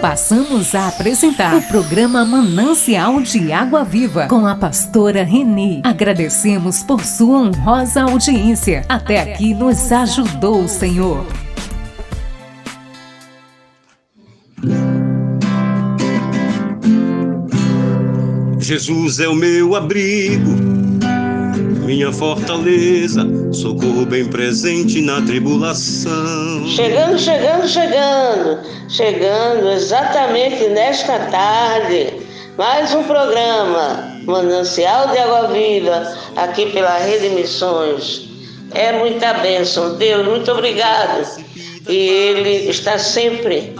Passamos a apresentar o programa Manancial de Água Viva com a pastora Renê. Agradecemos por sua honrosa audiência. Até aqui nos ajudou o Senhor. Jesus é o meu abrigo, minha fortaleza, socorro bem presente na tribulação. Chegando exatamente nesta tarde, mais um programa, Manancial de Água Viva, aqui pela Rede Missões. É muita bênção, Deus, muito obrigado. E Ele está sempre,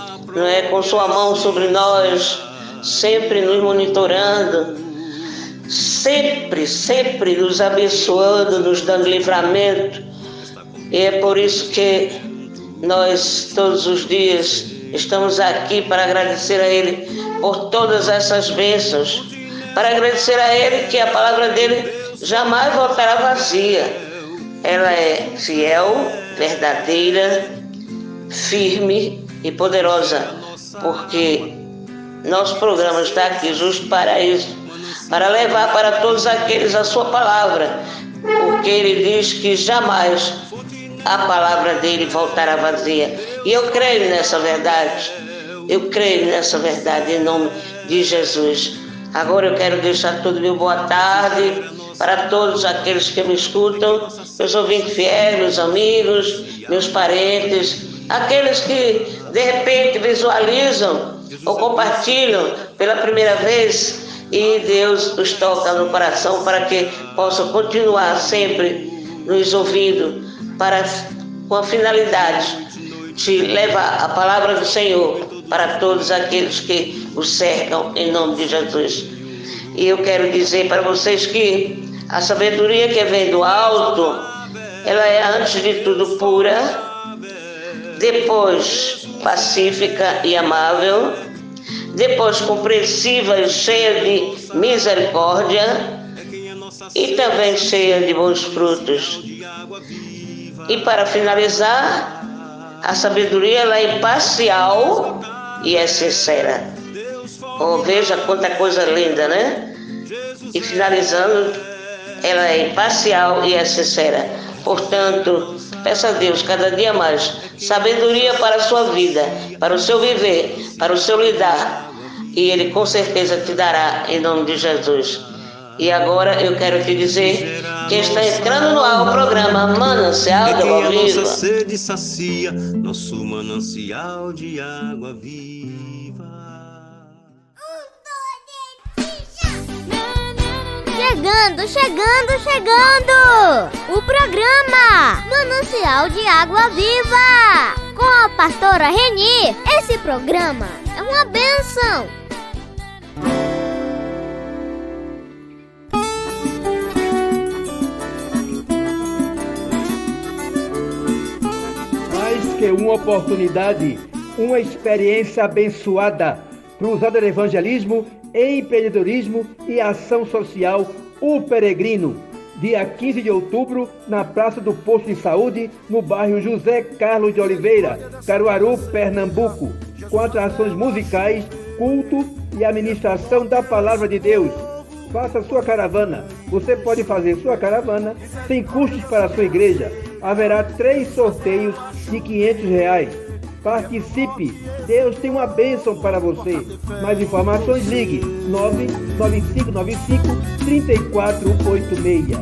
com sua mão sobre nós, sempre nos monitorando, sempre nos abençoando, nos dando livramento. E é por isso que nós todos os dias estamos aqui para agradecer a Ele por todas essas bênçãos, para agradecer a Ele que a palavra dele jamais voltará vazia. Ela é fiel, verdadeira, firme e poderosa, porque nosso programa está aqui justo para isso, para levar para todos aqueles a sua palavra, porque ele diz que jamais a palavra dele voltará vazia. E eu creio nessa verdade, em nome de Jesus. Agora eu quero deixar todo meu boa tarde para todos aqueles que me escutam, meus ouvintes fiéis, meus amigos, meus parentes, aqueles que de repente visualizam ou compartilham pela primeira vez e Deus os toca no coração para que possam continuar sempre nos ouvindo com a finalidade de levar a palavra do Senhor para todos aqueles que o cercam em nome de Jesus. E eu quero dizer para vocês que a sabedoria que vem do alto, ela é antes de tudo pura, depois pacífica e amável, depois compreensiva e cheia de misericórdia e também cheia de bons frutos. E para finalizar, a sabedoria ela é imparcial e é sincera. Oh, veja quanta coisa linda, né? E finalizando, ela é imparcial e é sincera. Portanto, peça a Deus cada dia mais sabedoria para a sua vida, para o seu viver, para o seu lidar. E Ele com certeza te dará em nome de Jesus. E agora eu quero te dizer que está entrando no ar o programa Manancial de Água Viva. Nossa sede sacia, nosso manancial de água viva. Chegando! O programa Manancial de Água Viva com a pastora Renê. Esse programa é uma bênção. Mais que uma oportunidade, uma experiência abençoada, cruzada de evangelismo, empreendedorismo e ação social, O Peregrino, dia 15 de outubro, na Praça do Posto de Saúde, no bairro José Carlos de Oliveira, Caruaru, Pernambuco, com atrações musicais, culto e administração da Palavra de Deus. Faça sua caravana. Você pode fazer sua caravana sem custos para a sua igreja. Haverá 3 sorteios de R$500. Participe! Deus tem uma bênção para você. Mais informações, ligue 99595-3486.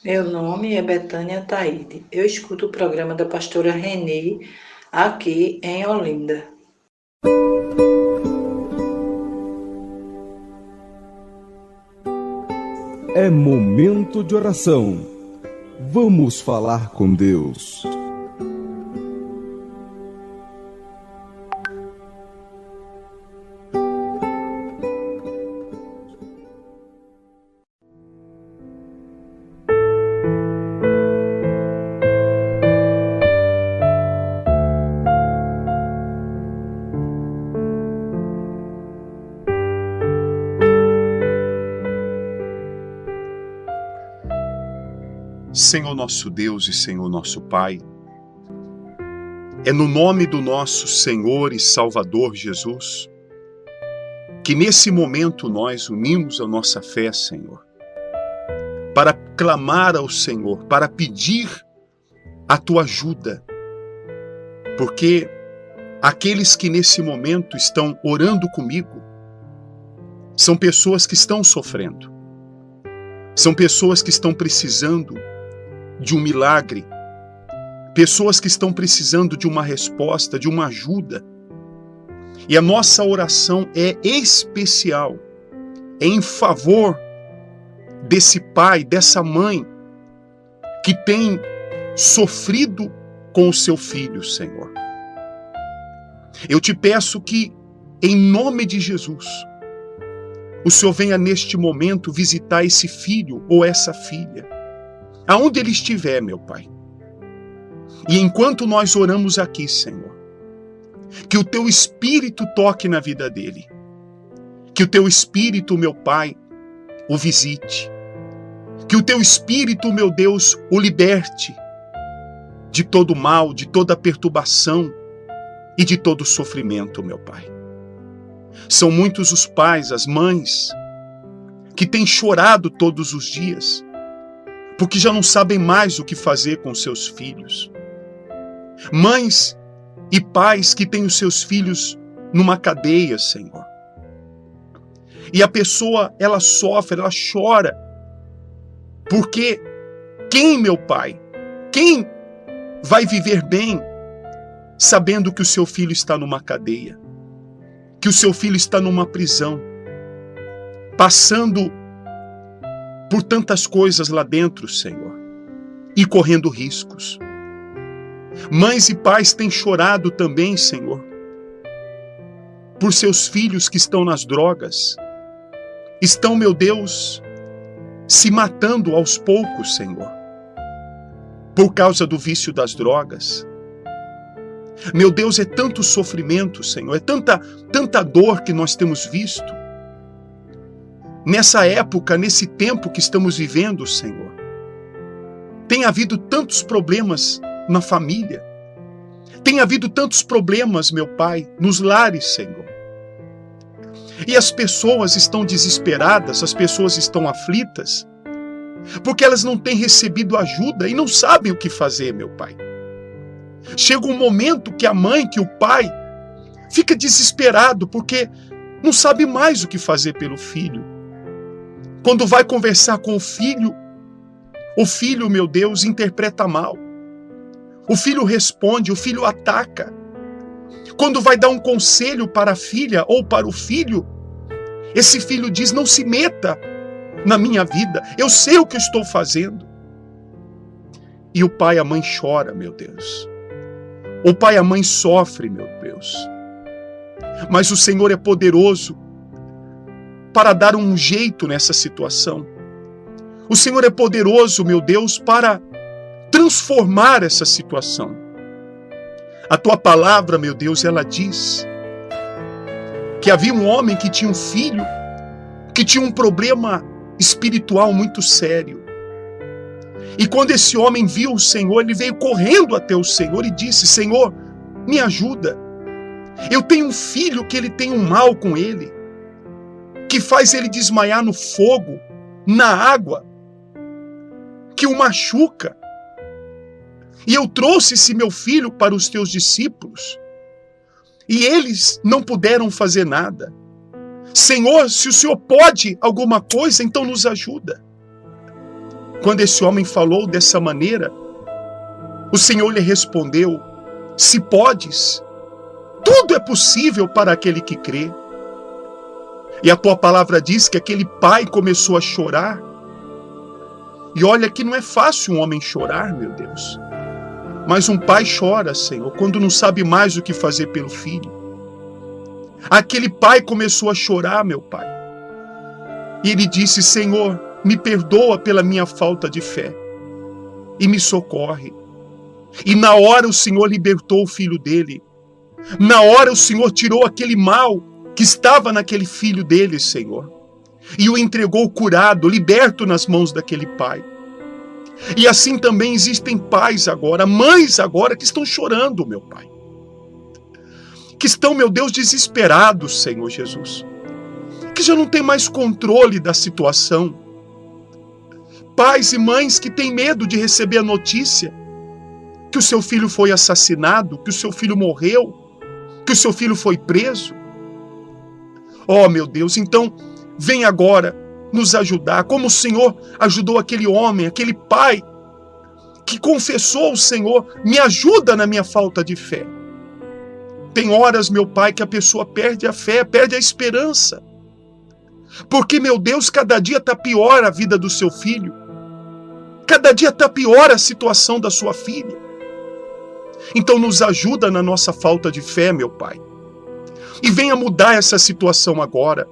Meu nome é Betânia Taide. Eu escuto o programa da pastora Renê aqui em Olinda. É momento de oração. Vamos falar com Deus. Senhor nosso Deus e Senhor nosso Pai, É no nome do nosso Senhor e Salvador Jesus que nesse momento nós unimos a nossa fé, Senhor, para clamar ao Senhor, para pedir a tua ajuda, porque aqueles que nesse momento estão orando comigo são pessoas que estão sofrendo, são pessoas que estão precisando de um milagre, pessoas que estão precisando de uma resposta, de uma ajuda. E a nossa oração é especial, é em favor desse pai, dessa mãe que tem sofrido com o seu filho, Senhor. Eu te peço que, em nome de Jesus, o Senhor venha neste momento visitar esse filho ou essa filha, aonde ele estiver, meu Pai. E enquanto nós oramos aqui, Senhor, que o teu Espírito toque na vida dele, que o teu Espírito, meu Pai, o visite, que o teu Espírito, meu Deus, o liberte de todo mal, de toda perturbação e de todo sofrimento, meu Pai. São muitos os pais, as mães, que têm chorado todos os dias, porque já não sabem mais o que fazer com seus filhos. Mães e pais que têm os seus filhos numa cadeia, Senhor. E a pessoa, ela sofre, ela chora, porque quem, meu Pai, quem vai viver bem sabendo que o seu filho está numa cadeia, que o seu filho está numa prisão, passando por tantas coisas lá dentro, Senhor, e correndo riscos. Mães e pais têm chorado também, Senhor, por seus filhos que estão nas drogas. Estão, meu Deus, se matando aos poucos, Senhor, por causa do vício das drogas. Meu Deus, é tanto sofrimento, Senhor, é tanta dor que nós temos visto. Nessa época, nesse tempo que estamos vivendo, Senhor, tem havido tantos problemas na família. Tem havido tantos problemas, meu Pai, nos lares, Senhor. E as pessoas estão desesperadas, as pessoas estão aflitas, porque elas não têm recebido ajuda e não sabem o que fazer, meu Pai. Chega um momento que a mãe, que o pai, fica desesperado, porque não sabe mais o que fazer pelo filho. Quando vai conversar com o filho, meu Deus, interpreta mal. O filho responde, o filho ataca. Quando vai dar um conselho para a filha ou para o filho, esse filho diz: não se meta na minha vida, eu sei o que eu estou fazendo. E o pai e a mãe choram, meu Deus. O pai e a mãe sofrem, meu Deus. Mas o Senhor é poderoso para dar um jeito nessa situação. O Senhor é poderoso, meu Deus, para transformar essa situação. A tua palavra, meu Deus, ela diz que havia um homem que tinha um filho que tinha um problema espiritual muito sério. E quando esse homem viu o Senhor, ele veio correndo até o Senhor e disse: Senhor, me ajuda. Eu tenho um filho que ele tem um mal com ele, que faz ele desmaiar no fogo, na água, que o machuca. E eu trouxe esse meu filho para os teus discípulos, e eles não puderam fazer nada. Senhor, se o Senhor pode alguma coisa, então nos ajuda. Quando esse homem falou dessa maneira, o Senhor lhe respondeu: se podes, tudo é possível para aquele que crê. E a tua palavra diz que aquele pai começou a chorar. E olha que não é fácil um homem chorar, meu Deus. Mas um pai chora, Senhor, quando não sabe mais o que fazer pelo filho. Aquele pai começou a chorar, meu Pai. E ele disse: Senhor, me perdoa pela minha falta de fé e me socorre. E na hora o Senhor libertou o filho dele. Na hora o Senhor tirou aquele mal que estava naquele filho dele, Senhor, e o entregou curado, liberto nas mãos daquele pai. E assim também existem pais agora, mães agora que estão chorando, meu Pai. que estão, meu Deus, desesperados, Senhor Jesus, que já não tem mais controle da situação. Pais e mães que têm medo de receber a notícia que o seu filho foi assassinado, que o seu filho morreu, que o seu filho foi preso. Oh, meu Deus, então vem agora nos ajudar, como o Senhor ajudou aquele homem, aquele pai que confessou ao Senhor: me ajuda na minha falta de fé. Tem horas, meu Pai, que a pessoa perde a fé, perde a esperança. Porque, meu Deus, cada dia está pior a vida do seu filho. Cada dia está pior a situação da sua filha. Então nos ajuda na nossa falta de fé, meu Pai. E venha mudar essa situação agora.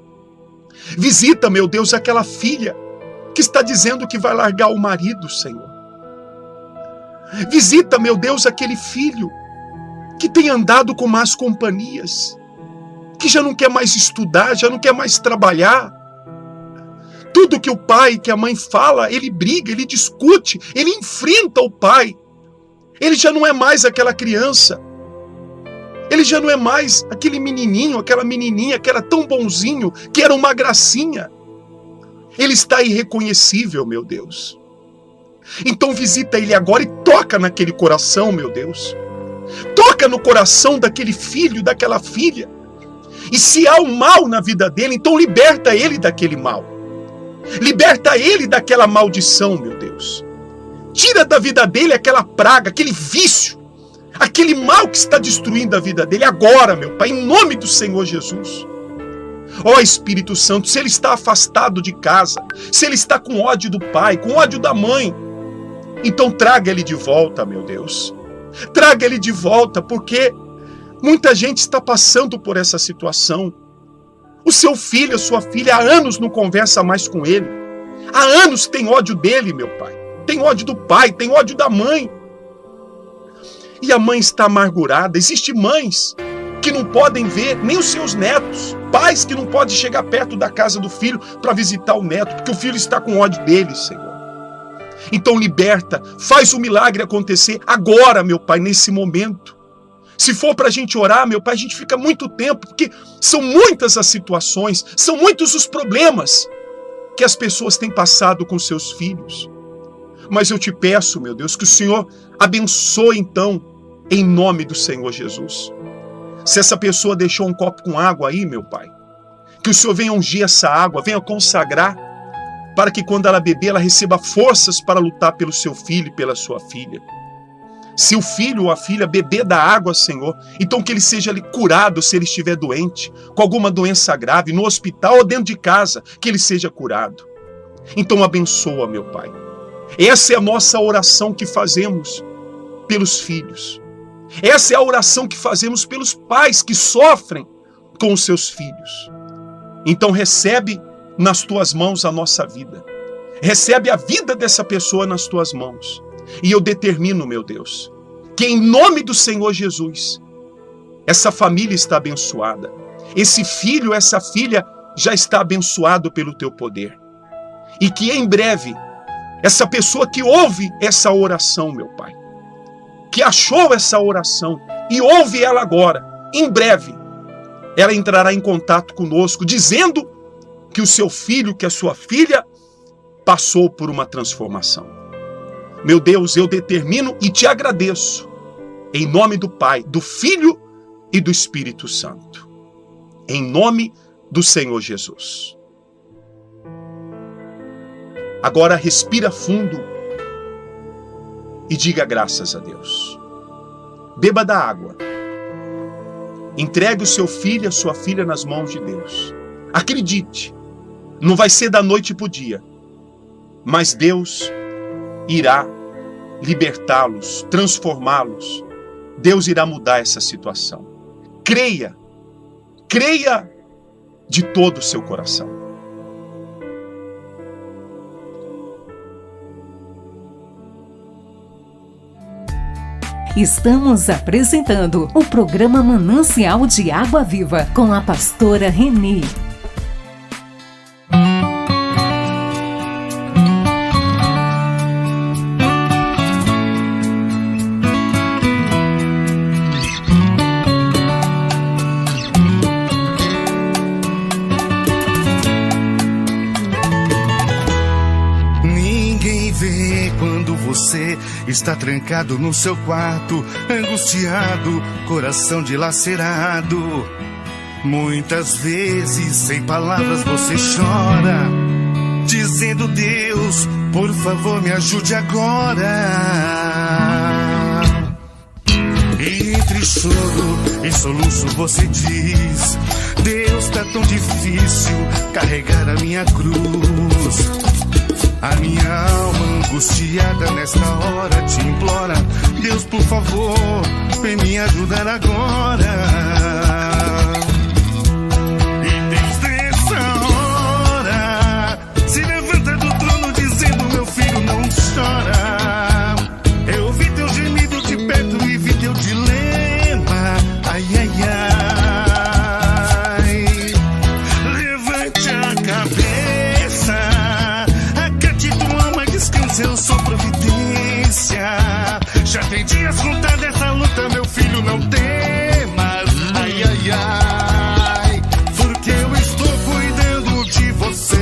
Visita, meu Deus, aquela filha que está dizendo que vai largar o marido, Senhor. Visita, meu Deus, aquele filho que tem andado com más companhias, que já não quer mais estudar, já não quer mais trabalhar. Tudo que o pai, que a mãe fala, ele briga, ele discute, ele enfrenta o pai. Ele já não é mais aquela criança. Ele já não é mais aquele menininho, aquela menininha que era tão bonzinho, que era uma gracinha. Ele está irreconhecível, meu Deus. Então visita ele agora e toca naquele coração, meu Deus. Toca no coração daquele filho, daquela filha. E se há um mal na vida dele, então liberta ele daquele mal. Liberta ele daquela maldição, meu Deus. Tira da vida dele aquela praga, aquele vício, aquele mal que está destruindo a vida dele agora, meu Pai, em nome do Senhor Jesus. Ó Espírito Santo, se ele está afastado de casa, se ele está com ódio do pai, com ódio da mãe, então traga ele de volta, meu Deus. Traga ele de volta, porque muita gente está passando por essa situação. O seu filho, a sua filha, há anos não conversa mais com ele. Há anos tem ódio dele, meu Pai. Tem ódio do pai, tem ódio da mãe. E a mãe está amargurada. Existem mães que não podem ver nem os seus netos. Pais que não podem chegar perto da casa do filho para visitar o neto, porque o filho está com ódio dele, Senhor. Então liberta, faz o milagre acontecer agora, meu Pai, nesse momento. Se for para a gente orar, meu Pai, a gente fica muito tempo, porque são muitas as situações, são muitos os problemas que as pessoas têm passado com seus filhos. Mas eu te peço, meu Deus, que o Senhor abençoe então, em nome do Senhor Jesus. Se essa pessoa deixou um copo com água aí, meu Pai, que o Senhor venha ungir essa água, venha consagrar, para que quando ela beber, ela receba forças para lutar pelo seu filho e pela sua filha. Se o filho ou a filha beber da água, Senhor, então que ele seja ali curado se ele estiver doente, com alguma doença grave, no hospital ou dentro de casa, que ele seja curado. Então abençoa, meu Pai. Essa é a nossa oração que fazemos pelos filhos. Essa é a oração que fazemos pelos pais que sofrem com os seus filhos. Então recebe nas tuas mãos a nossa vida. Recebe a vida dessa pessoa nas tuas mãos. E eu determino, meu Deus, que em nome do Senhor Jesus, essa família está abençoada. Esse filho, essa filha já está abençoado pelo teu poder. E que em breve, essa pessoa que ouve essa oração, meu Pai, que achou essa oração e ouve ela agora, em breve, ela entrará em contato conosco, dizendo que o seu filho, que a sua filha, passou por uma transformação. Meu Deus, eu determino e te agradeço, em nome do Pai, do Filho e do Espírito Santo. Em nome do Senhor Jesus. Agora respira fundo e diga graças a Deus. Beba da água. Entregue o seu filho e a sua filha nas mãos de Deus. Acredite, não vai ser da noite para o dia, mas Deus irá libertá-los, transformá-los. Deus irá mudar essa situação. Creia, creia de todo o seu coração. Estamos apresentando o programa Manancial de Água Viva com a pastora Renê. você está trancado no seu quarto, angustiado, coração dilacerado. Muitas vezes, sem palavras, você chora, dizendo: Deus, por favor, me ajude agora. E entre choro e soluço você diz: Deus, tá tão difícil carregar a minha cruz. A minha alma angustiada nesta hora te implora: Deus, por favor, vem me ajudar agora. E desde essa hora se levanta do trono dizendo: meu filho, não chora. Eu ouvi teu gemido de perto e vi teu dilema. Ai, ai, ai. Levante a cabeça, acate tua alma, descanse, eu sou providência. Já tem dias contados essa luta, meu filho, não temas. Ai, ai, ai, porque eu estou cuidando de você.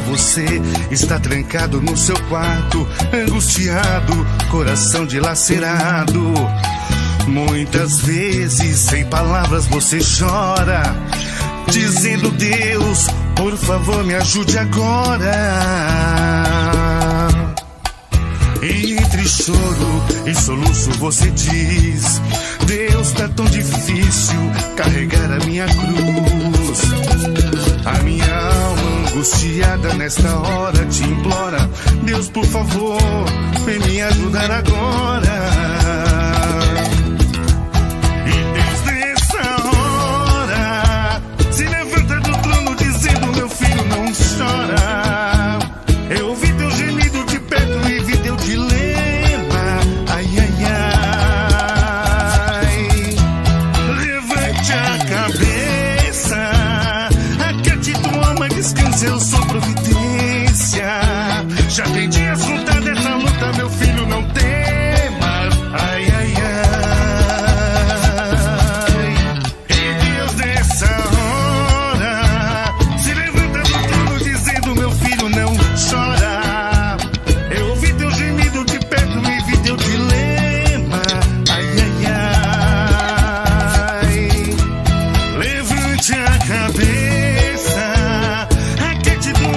Você está trancado no seu quarto, angustiado, coração dilacerado. Muitas vezes, sem palavras, você chora, dizendo: Deus, por favor, me ajude agora. E entre choro e soluço você diz: Deus, tá tão difícil carregar a minha cruz. A minha alma angustiada nesta hora te implora: Deus, por favor, vem me ajudar agora. E desde essa hora se levanta do trono dizendo: meu filho, não chora. Eu ouvi teu gemido de perto e vi teu dilema. Ai, ai, ai. Levante a cabeça, acate tua alma, descanse, eu sou providência. Já tem dias contados essa luta, meu filho, não temas. Ai, ai, ai. E Deus nessa hora se levanta do trono dizendo: meu filho, não chora. Eu ouvi teu gemido de perto e vi teu dilema. Ai, ai, ai. Levante a cabeça, acate tua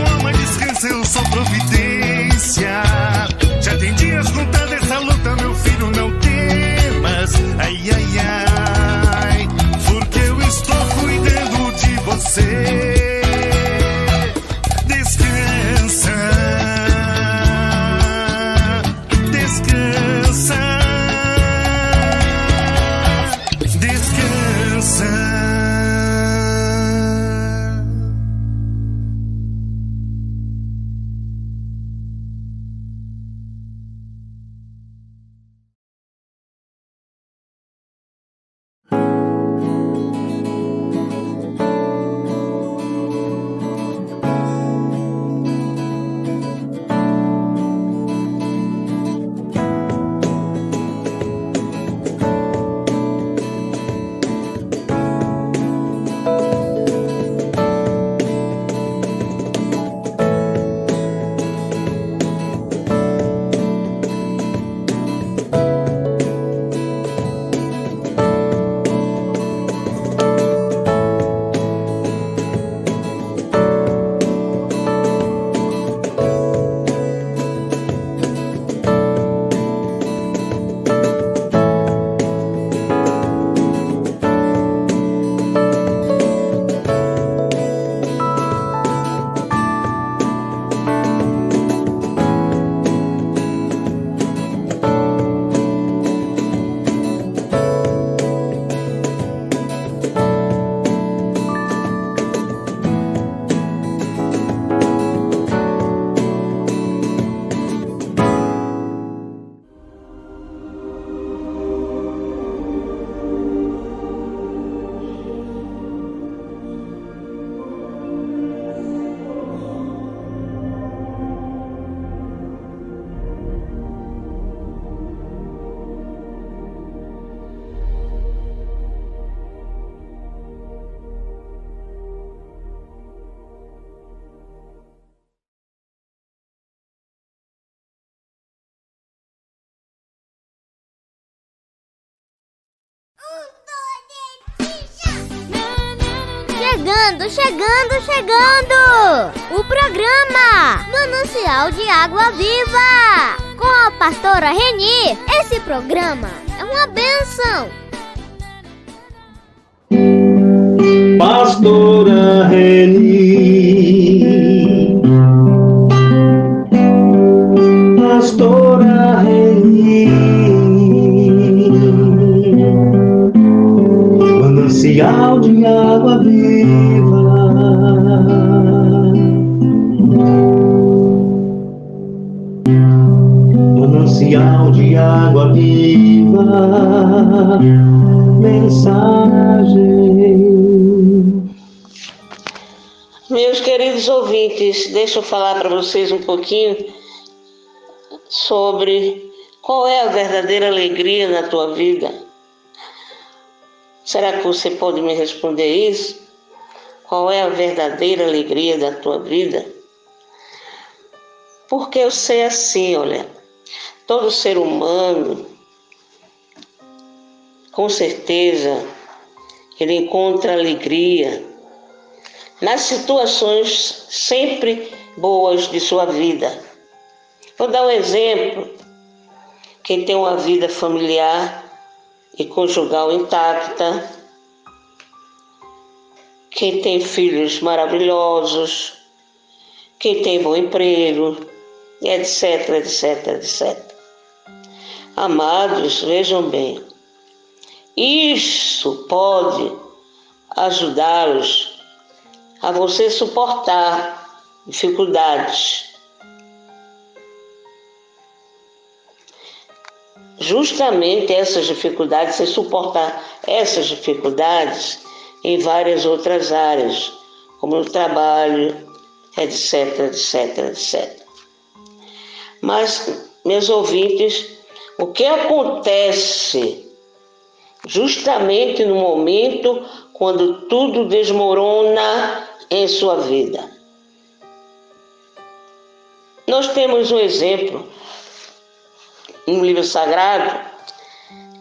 Chegando! O programa Manancial de Água Viva com a pastora Reni. Esse programa é uma bênção. Pastora Reni, Pastora Reni, manancial de água viva. Manancial de água viva, mensagem. Meus queridos ouvintes, deixa eu falar para vocês um pouquinho sobre qual é a verdadeira alegria na tua vida. Será que você pode me responder isso? Qual é a verdadeira alegria da tua vida? Porque eu sei assim, olha, todo ser humano, com certeza, ele encontra alegria nas situações sempre boas de sua vida. Vou dar um exemplo. Quem tem uma vida familiar e conjugal intacta, quem tem filhos maravilhosos, quem tem bom emprego, etc, etc, etc. Amados, vejam bem, isso pode ajudá-los a você suportar dificuldades. Justamente essas dificuldades, você suportar essas dificuldades em várias outras áreas, como no trabalho, etc, etc, etc. Mas, meus ouvintes, o que acontece justamente no momento quando tudo desmorona em sua vida? Nós temos um exemplo no livro sagrado,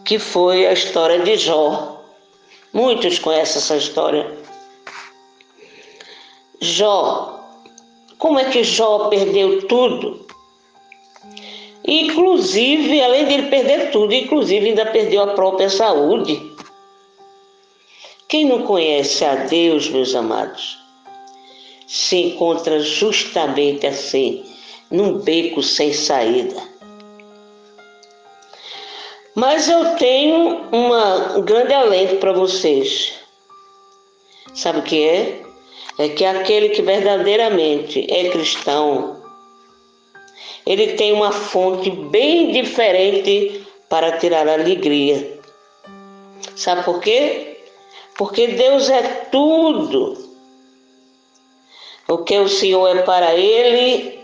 que foi a história de Jó. Muitos conhecem essa história. Jó, como é que Jó perdeu tudo? Inclusive, além de ele perder tudo, inclusive ainda perdeu a própria saúde. Quem não conhece a Deus, meus amados, se encontra justamente assim, num beco sem saída. Mas eu tenho um grande alento para vocês. Sabe o que é? É que aquele que verdadeiramente é cristão, ele tem uma fonte bem diferente para tirar alegria. Sabe por quê? Porque Deus é tudo. O que o Senhor é para ele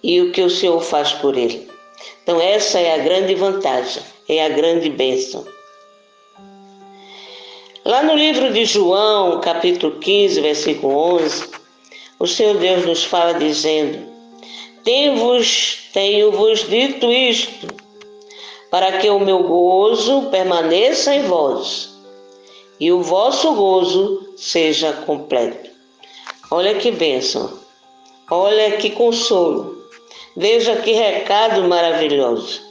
e o que o Senhor faz por ele. Então essa é a grande vantagem, é a grande bênção. Lá no livro de João, capítulo 15, versículo 11, o Senhor Deus nos fala dizendo: Tenho-vos dito isto, para que o meu gozo permaneça em vós e o vosso gozo seja completo. Olha que bênção, olha que consolo, veja que recado maravilhoso.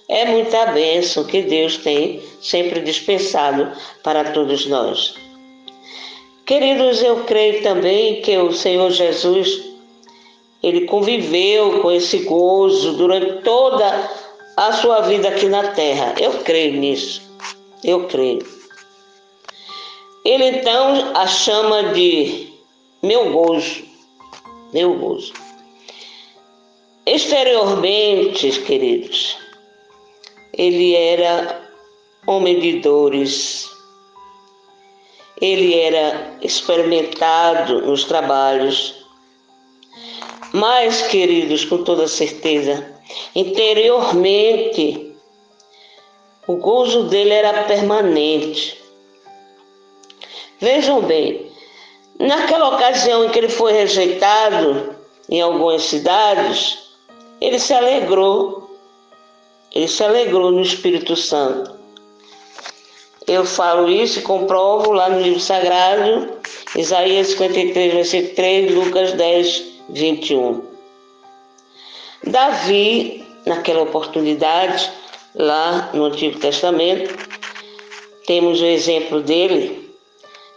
É muita bênção que Deus tem sempre dispensado para todos nós. Queridos, eu creio também que o Senhor Jesus, ele conviveu com esse gozo durante toda a sua vida aqui na terra. Eu creio nisso, eu creio. Ele então a chama de meu gozo, meu gozo. Exteriormente, queridos, ele era homem de dores, ele era experimentado nos trabalhos, mas, queridos, com toda certeza, interiormente, o gozo dele era permanente. Vejam bem, naquela ocasião em que ele foi rejeitado em algumas cidades, ele se alegrou no Espírito Santo. Eu falo isso e comprovo lá no livro sagrado, Isaías 53, versículo 3, Lucas 10, 21. Davi, naquela oportunidade, lá no Antigo Testamento, temos o exemplo dele.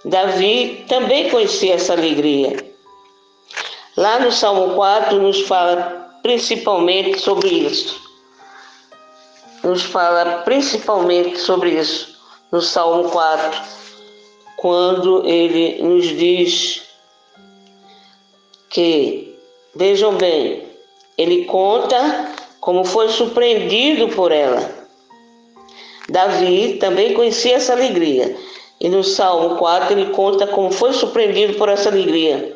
Davi também conhecia essa alegria. Lá no Salmo 4 nos fala principalmente sobre isso. No Salmo 4, quando ele nos diz que, vejam bem, ele conta como foi surpreendido por ela. Davi também conhecia essa alegria. E no Salmo 4 ele conta como foi surpreendido por essa alegria.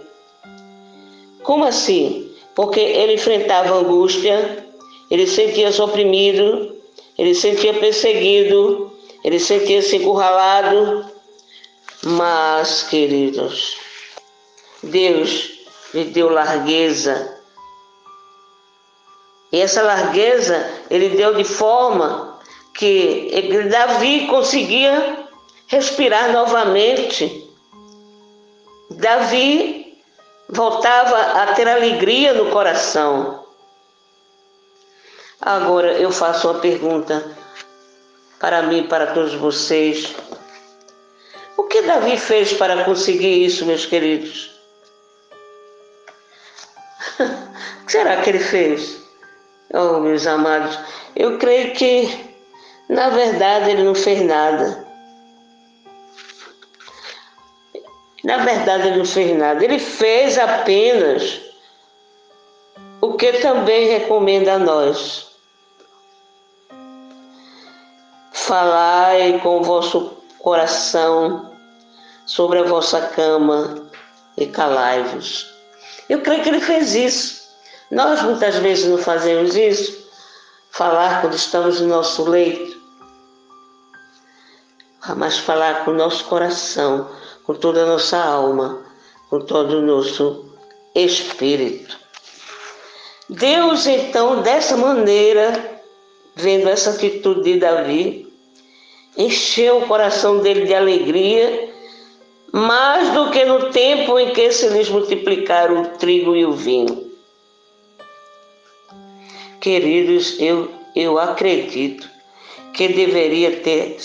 Como assim? Porque ele enfrentava angústia, ele sentia-se oprimido, ele sentia perseguido, ele sentia-se encurralado. Mas, queridos, Deus lhe deu largueza. E essa largueza ele deu de forma que Davi conseguia respirar novamente. Davi voltava a ter alegria no coração. Agora eu faço uma pergunta para mim e para todos vocês. O que Davi fez para conseguir isso, meus queridos? O que será que ele fez? Oh, meus amados, eu creio que, na verdade, ele não fez nada. Ele fez apenas o que também recomenda a nós. Falai com o vosso coração sobre a vossa cama e calai-vos. Eu creio que ele fez isso. Nós muitas vezes não fazemos isso. Falar quando estamos no nosso leito. Mas falar com o nosso coração, com toda a nossa alma, com todo o nosso espírito. Deus, então, dessa maneira, vendo essa atitude de Davi, encheu o coração dele de alegria, mais do que no tempo em que se lhes multiplicaram o trigo e o vinho. Queridos, eu acredito que deveria ter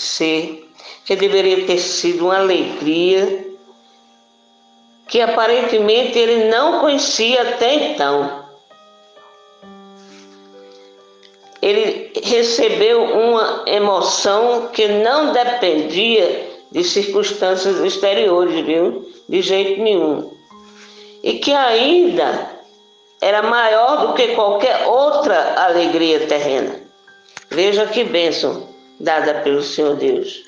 sido uma alegria que aparentemente ele não conhecia até então. Ele recebeu uma emoção que não dependia de circunstâncias exteriores, viu? De jeito nenhum. E que ainda era maior do que qualquer outra alegria terrena. Veja que bênção dada pelo Senhor Deus.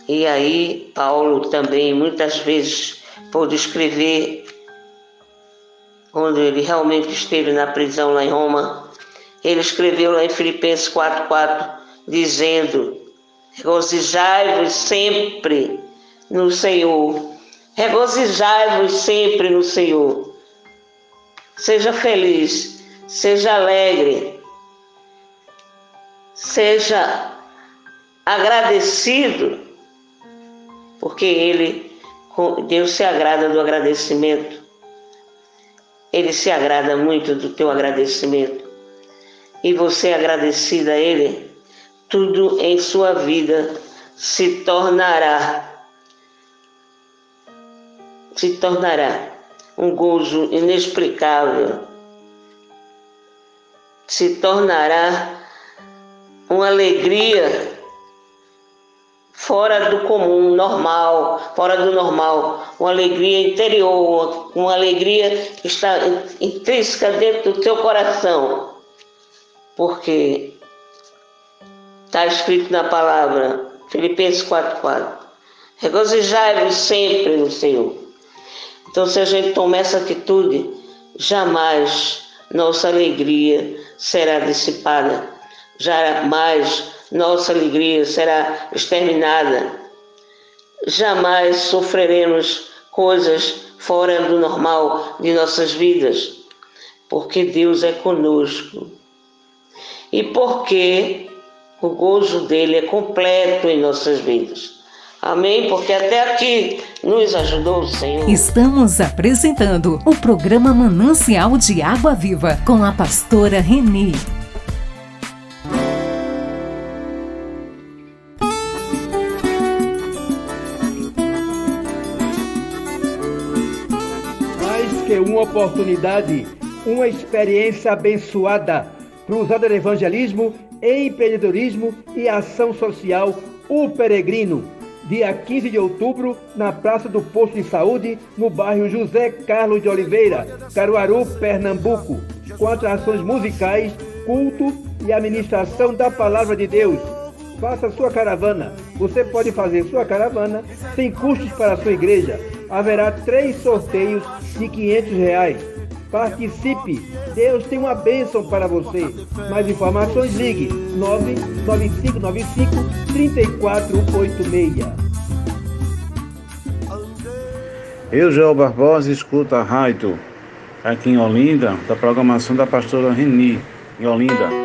E aí, Paulo também muitas vezes pôde escrever, quando ele realmente esteve na prisão lá em Roma, ele escreveu lá em Filipenses 4:4, dizendo: regozijai-vos sempre no Senhor. Regozijai-vos sempre no Senhor. Seja feliz, seja alegre, seja agradecido, porque Deus se agrada do agradecimento. Ele se agrada muito do teu agradecimento. E você agradecida a Ele, tudo em sua vida se tornará um gozo inexplicável, se tornará uma alegria fora do comum, fora do normal, uma alegria interior, uma alegria que está intrínseca dentro do teu coração, porque está escrito na palavra, Filipenses 4:4, regozijai-vos sempre no Senhor. Então, se a gente tomar essa atitude, jamais nossa alegria será dissipada, jamais nossa alegria será exterminada, jamais sofreremos coisas fora do normal de nossas vidas, porque Deus é conosco. E porque o gozo dele é completo em nossas vidas. Amém? Porque até aqui nos ajudou o Senhor. Estamos apresentando o programa Manancial de Água Viva com a pastora Reni. Mais que uma oportunidade, uma experiência abençoada para usar do evangelismo, empreendedorismo e ação social, o Peregrino. Dia 15 de outubro, na Praça do Posto de Saúde, no bairro José Carlos de Oliveira, Caruaru, Pernambuco, com atrações musicais, culto e administração da Palavra de Deus. Faça sua caravana. Você pode fazer sua caravana sem custos para a sua igreja. Haverá 3 sorteios de R$500. Participe! Deus tem uma bênção para você. Mais informações, ligue 99595-3486. Eu, Joel Barbosa, escuto a rádio aqui em Olinda, da programação da pastora Reni, em Olinda.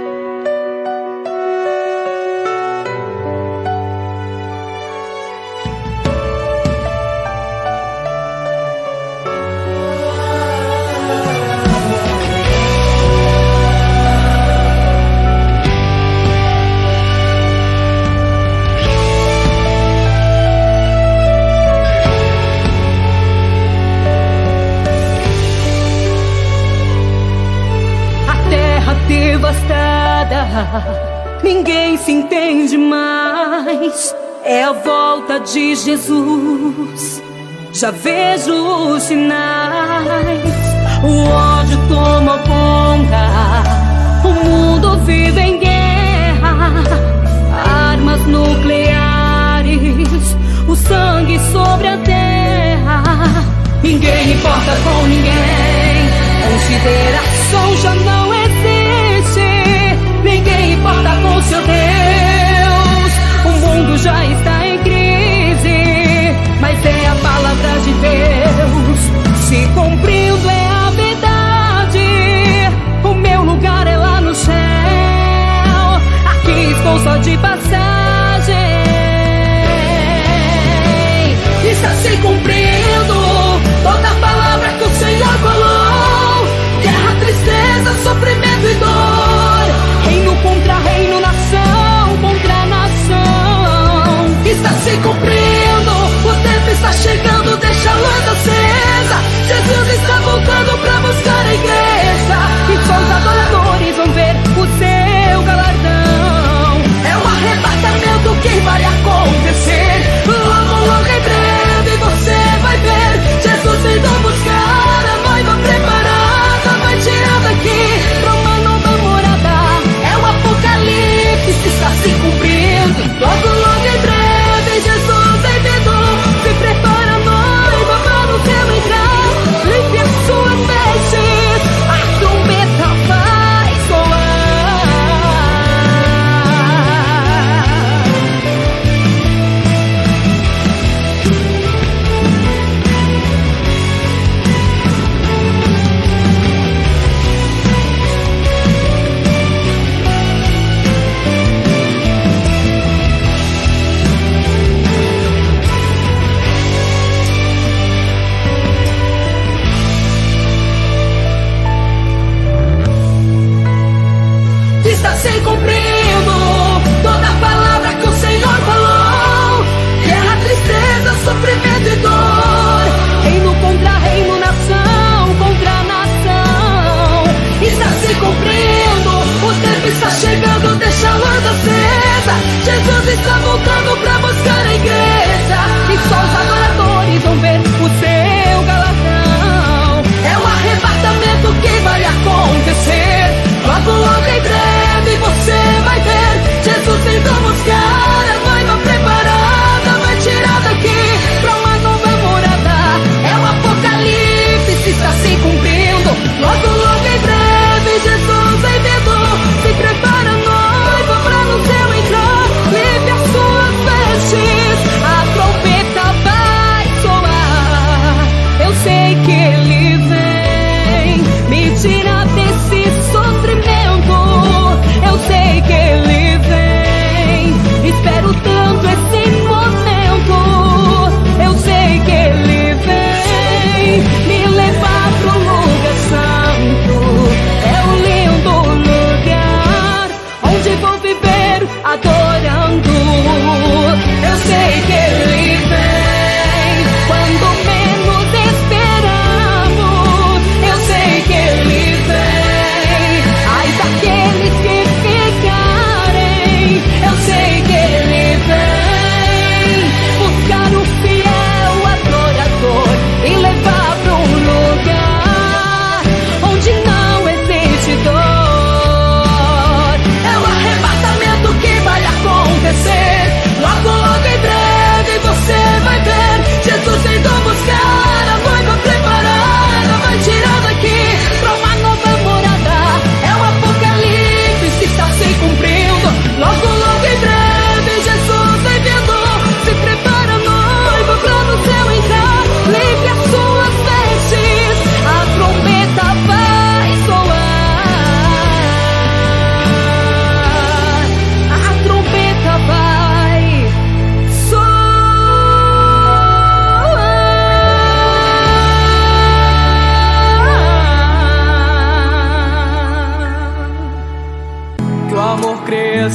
Ninguém se entende mais. É a volta de Jesus. Já vejo os sinais. O ódio toma conta. O mundo vive em guerra. Armas nucleares. O sangue sobre a terra. Ninguém importa com ninguém. Consideração já não existe. Ninguém importa com seu Deus. O mundo já está em crise, mas é a palavra de Deus se cumprindo, é a verdade. O meu lugar é lá no céu. Aqui estou só de passagem. Está se cumprindo toda a palavra que o Senhor falou. Guerra, tristeza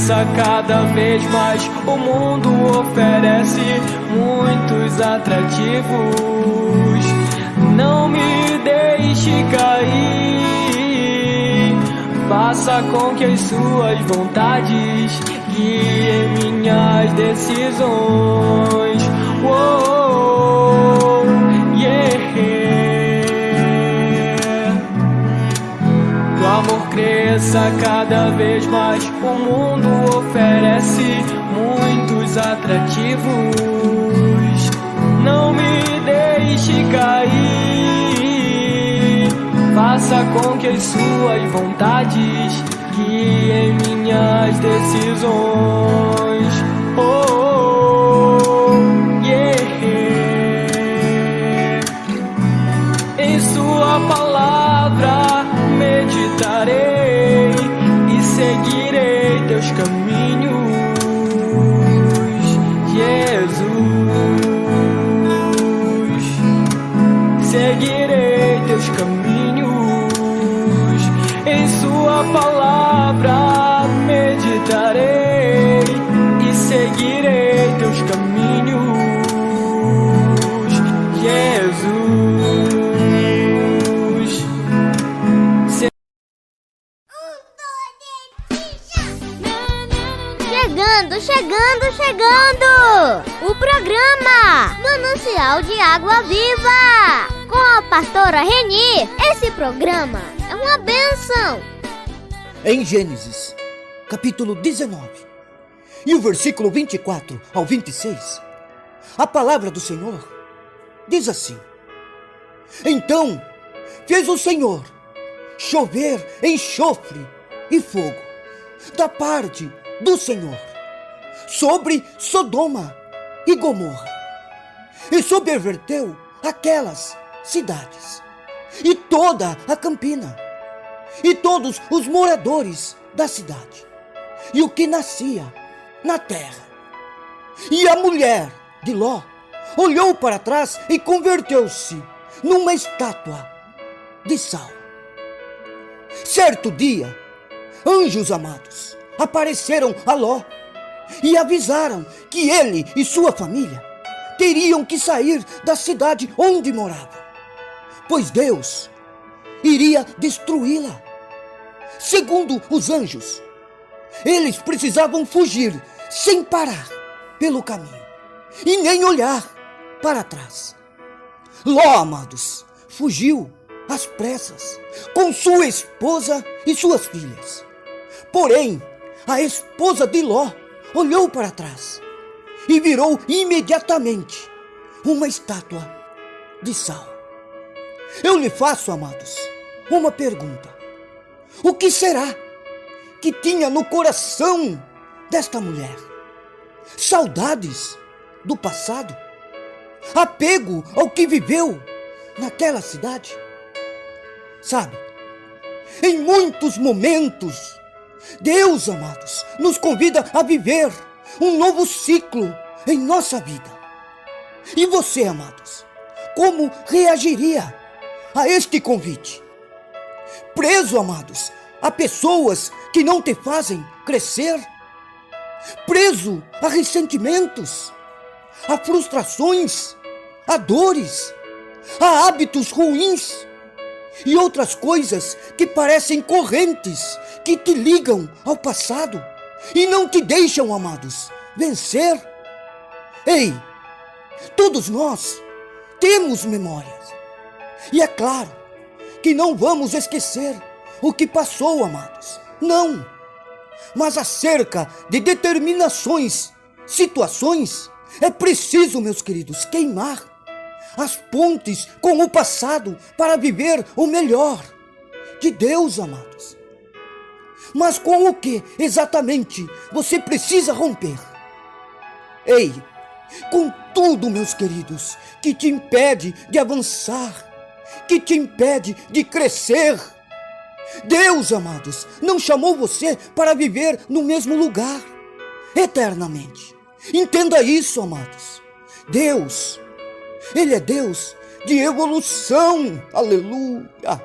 cresça cada vez mais. O mundo oferece muitos atrativos. Não me deixe cair. Faça com que as suas vontades guiem minhas decisões. Oh, yeah. O amor cresça cada vez mais. O mundo oferece muitos atrativos. Não me deixe cair. Faça com que as suas vontades guiem minhas decisões. Oh, yeah. Em sua palavra meditarei e seguirei teus caminhos, Jesus. Seguirei teus caminhos. Em sua palavra meditarei e seguirei teus caminhos, Jesus. Chegando! O programa Manancial de Água Viva com a pastora Reni. Esse programa é uma bênção. Em Gênesis, capítulo 19, e o versículo 24 ao 26, a palavra do Senhor diz assim: Então fez o Senhor chover enxofre e fogo da parte do Senhor sobre Sodoma e Gomorra, e subverteu aquelas cidades, e toda a campina, e todos os moradores da cidade, e o que nascia na terra. E a mulher de Ló olhou para trás e converteu-se numa estátua de sal. Certo dia, anjos amados apareceram a Ló e avisaram que ele e sua família teriam que sair da cidade onde moravam, pois Deus iria destruí-la. Segundo os anjos, eles precisavam fugir sem parar pelo caminho e nem olhar para trás. Ló, amados, fugiu às pressas com sua esposa e suas filhas. Porém, a esposa de Ló olhou para trás e virou imediatamente uma estátua de sal. Eu lhe faço, amados, uma pergunta: o que será que tinha no coração desta mulher? Saudades do passado? Apego ao que viveu naquela cidade? Sabe, em muitos momentos, Deus, amados, nos convida a viver um novo ciclo em nossa vida. E você, amados, como reagiria a este convite? Preso, amados, a pessoas que não te fazem crescer? Preso a ressentimentos, a frustrações, a dores, a hábitos ruins e outras coisas que parecem correntes que te ligam ao passado e não te deixam, amados, vencer? Ei, todos nós temos memórias. E é claro que não vamos esquecer o que passou, amados. Não. Mas acerca de determinações, situações, é preciso, meus queridos, queimar as pontes com o passado para viver o melhor de Deus, amados. Mas com o que exatamente você precisa romper? Ei, com tudo, meus queridos, que te impede de avançar, que te impede de crescer. Deus, amados, não chamou você para viver no mesmo lugar eternamente. Entenda isso, amados. Deus, Ele é Deus de evolução, aleluia,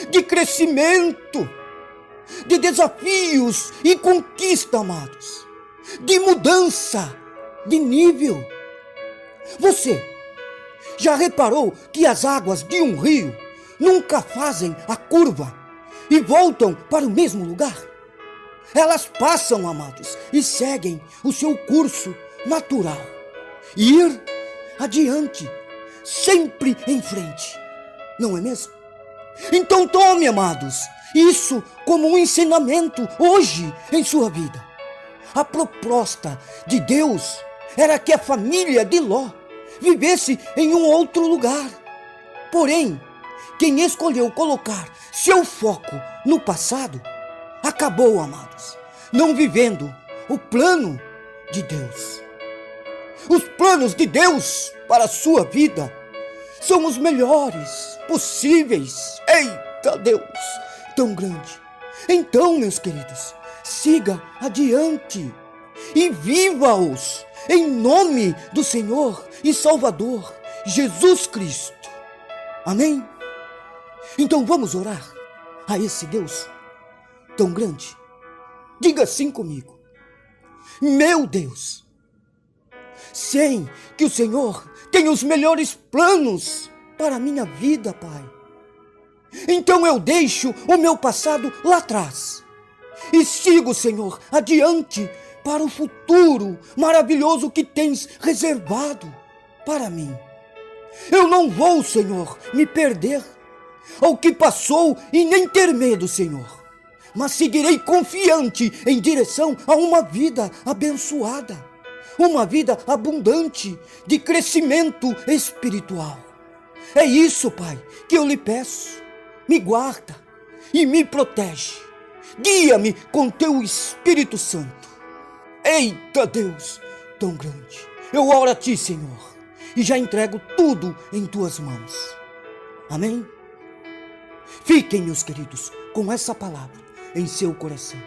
de crescimento. de desafios e conquista, amados, de mudança de nível. Você já reparou que as águas de um rio nunca fazem a curva e voltam para o mesmo lugar? Elas passam, amados, e seguem o seu curso natural. Ir adiante, sempre em frente, não é mesmo? Então tome, amados, isso como um ensinamento hoje em sua vida. A proposta de Deus era que a família de Ló vivesse em um outro lugar. Porém, quem escolheu colocar seu foco no passado, acabou, amados, não vivendo o plano de Deus. Os planos de Deus para a sua vida são os melhores possíveis. Eita Deus, tão grande. Então, meus queridos, siga adiante e viva-os em nome do Senhor e Salvador Jesus Cristo. Amém? Então vamos orar a esse Deus tão grande. Diga assim comigo: meu Deus, sei que o Senhor tem os melhores planos para a minha vida, Pai. Então eu deixo o meu passado lá atrás e sigo, Senhor, adiante para o futuro maravilhoso que tens reservado para mim. Eu não vou, Senhor, me perder ao que passou e nem ter medo, Senhor, mas seguirei confiante em direção a uma vida abençoada, uma vida abundante de crescimento espiritual. É isso, Pai, que eu lhe peço. Me guarda e me protege. Guia-me com teu Espírito Santo. Eita Deus, tão grande. Eu oro a ti, Senhor, e já entrego tudo em tuas mãos. Amém? Fiquem, meus queridos, com essa palavra em seu coração.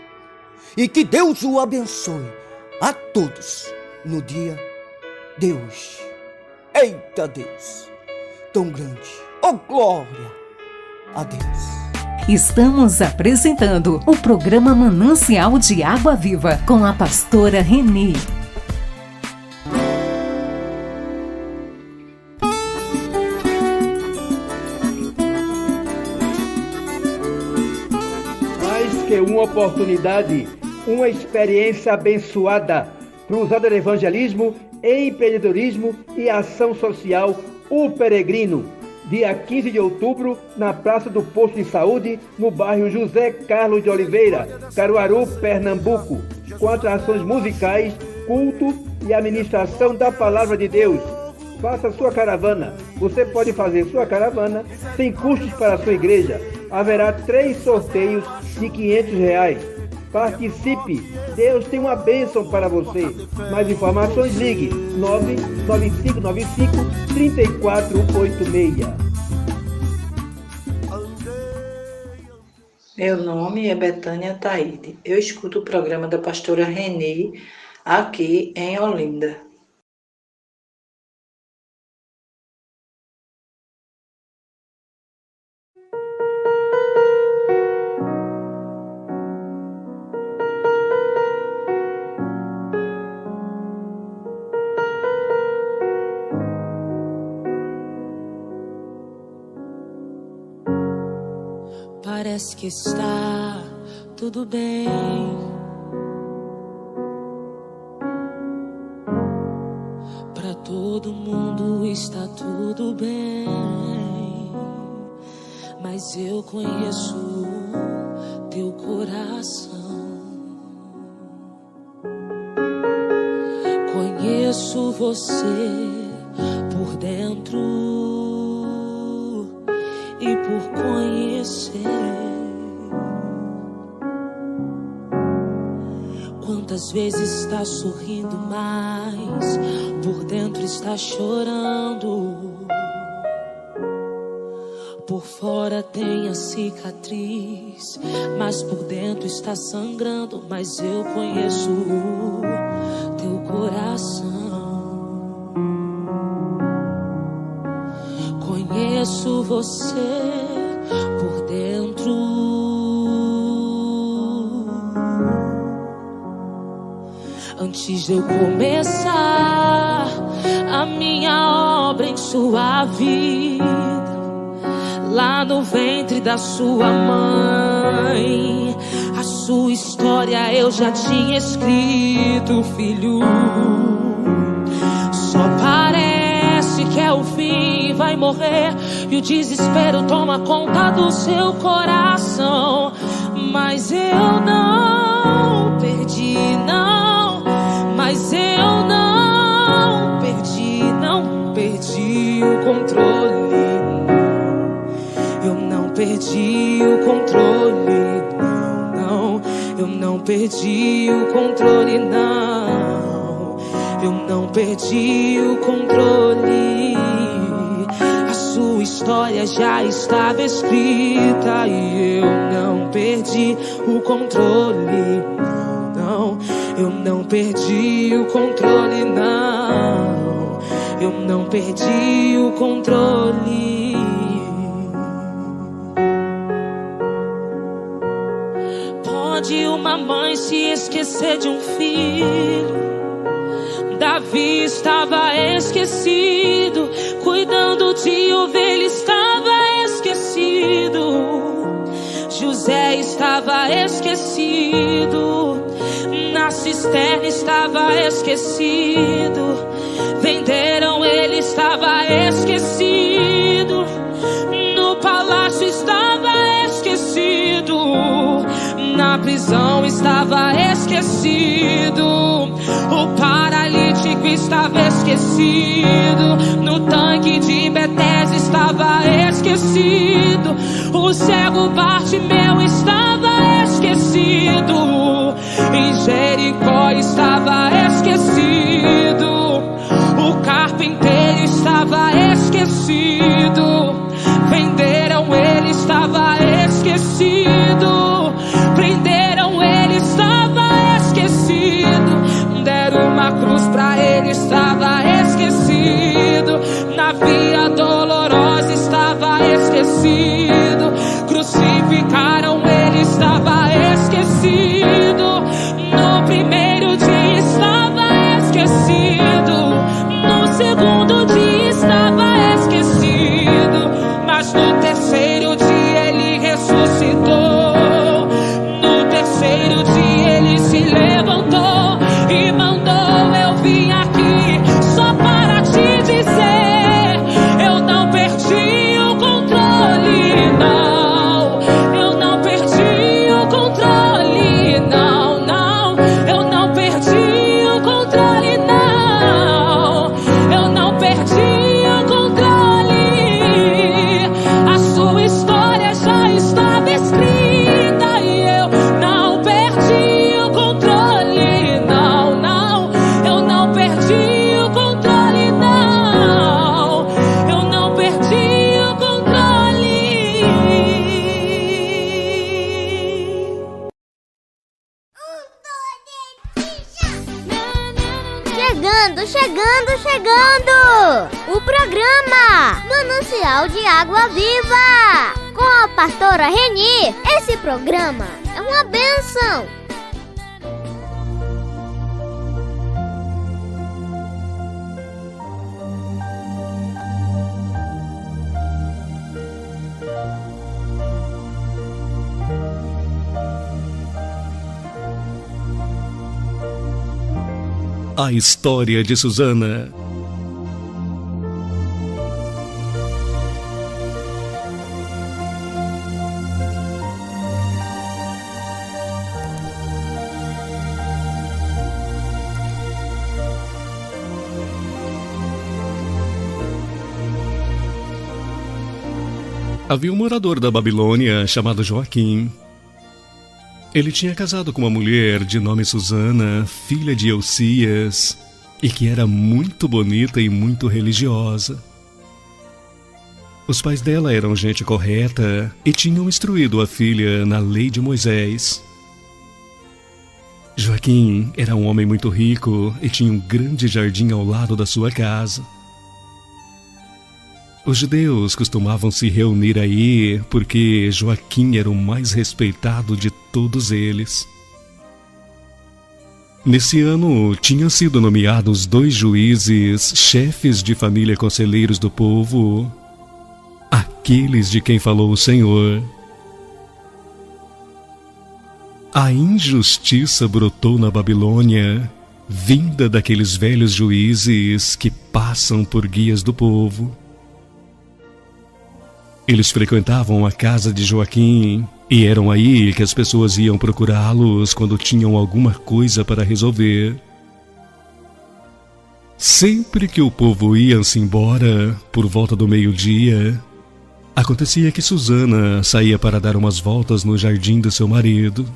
E que Deus o abençoe a todos no dia de hoje. Eita Deus, tão grande. Oh, glória a Deus. Estamos apresentando o programa Manancial de Água Viva com a pastora Renê. Mais que uma oportunidade, uma experiência abençoada, cruzada de evangelismo, empreendedorismo e ação social, o Peregrino. Dia 15 de outubro, na Praça do Posto de Saúde, no bairro José Carlos de Oliveira, Caruaru, Pernambuco, com atrações musicais, culto e administração da Palavra de Deus. Faça sua caravana. Você pode fazer sua caravana sem custos para a sua igreja. Haverá 3 sorteios de R$500. Participe! Deus tem uma bênção para você. Mais informações, ligue 99595-3486. Meu nome é Betânia Taide. Eu escuto o programa da pastora Renê aqui em Olinda. Parece que está tudo bem. Para todo mundo está tudo bem. Mas eu conheço teu coração. Conheço você por dentro e por conhecer. Quantas vezes está sorrindo, mas por dentro está chorando. Por fora tem a cicatriz, mas por dentro está sangrando. Mas eu conheço teu coração. Conheço você por dentro Antes de eu começar a minha obra em sua vida, lá no ventre da sua mãe, a sua história eu já tinha escrito, filho. Só parece que é o fim, vai morrer e o desespero toma conta do seu coração. Mas eu não perdi, não. Mas eu não perdi o controle. Eu não perdi o controle, não. Eu não perdi o controle, não. Eu não perdi o controle. A sua história já estava escrita e eu não perdi o controle, não. Eu não perdi o controle, não. Eu não perdi o controle. Pode uma mãe se esquecer de um filho? Davi estava esquecido, cuidando de ovelha estava esquecido. José estava esquecido, na cisterna estava esquecido. Venderam, ele estava esquecido, no palácio estava esquecido, na prisão estava esquecido. O paralítico estava esquecido, no tanque de Betesda estava esquecido. O cego Bartimeu estava esquecido, em Jericó estava esquecido. O carpinteiro estava esquecido, venderam, ele estava esquecido. Prenderam, ele estava esquecido. Deram uma cruz pra ele, estava esquecido. Na via dolorosa estava esquecido. Crucificaram, ele estava esquecido. No primeiro dia estava esquecido, no segundo dia estava esquecido, mas no terceiro dia ele ressuscitou. No terceiro dia ele se levantou e mandou: eu vim aqui só para te dizer, eu não perdi o controle, não. Eu não perdi o controle, não, não. Eu não perdi o controle, não. Eu não perdi o controle. A sua história já estava escrita e eu não perdi o controle, não, não. Eu não perdi o controle, não. Eu não perdi o controle. Chegando! O programa Manancial de Água Viva, com a pastora Reni. Esse programa é uma bênção. A história de Susana. Havia um morador da Babilônia chamado Joaquim. Ele tinha casado com uma mulher de nome Susana, filha de Eucias, e que era muito bonita e muito religiosa. Os pais dela eram gente correta e tinham instruído a filha na lei de Moisés. Joaquim era um homem muito rico e tinha um grande jardim ao lado da sua casa. Os judeus costumavam se reunir aí porque Joaquim era o mais respeitado de todos eles. Nesse ano, tinham sido nomeados 2 juízes, chefes de família, conselheiros do povo, aqueles de quem falou o Senhor. A injustiça brotou na Babilônia, vinda daqueles velhos juízes que passam por guias do povo. Eles frequentavam a casa de Joaquim, e eram aí que as pessoas iam procurá-los quando tinham alguma coisa para resolver. Sempre que o povo ia-se embora, por volta do meio-dia, acontecia que Susana saía para dar umas voltas no jardim do seu marido.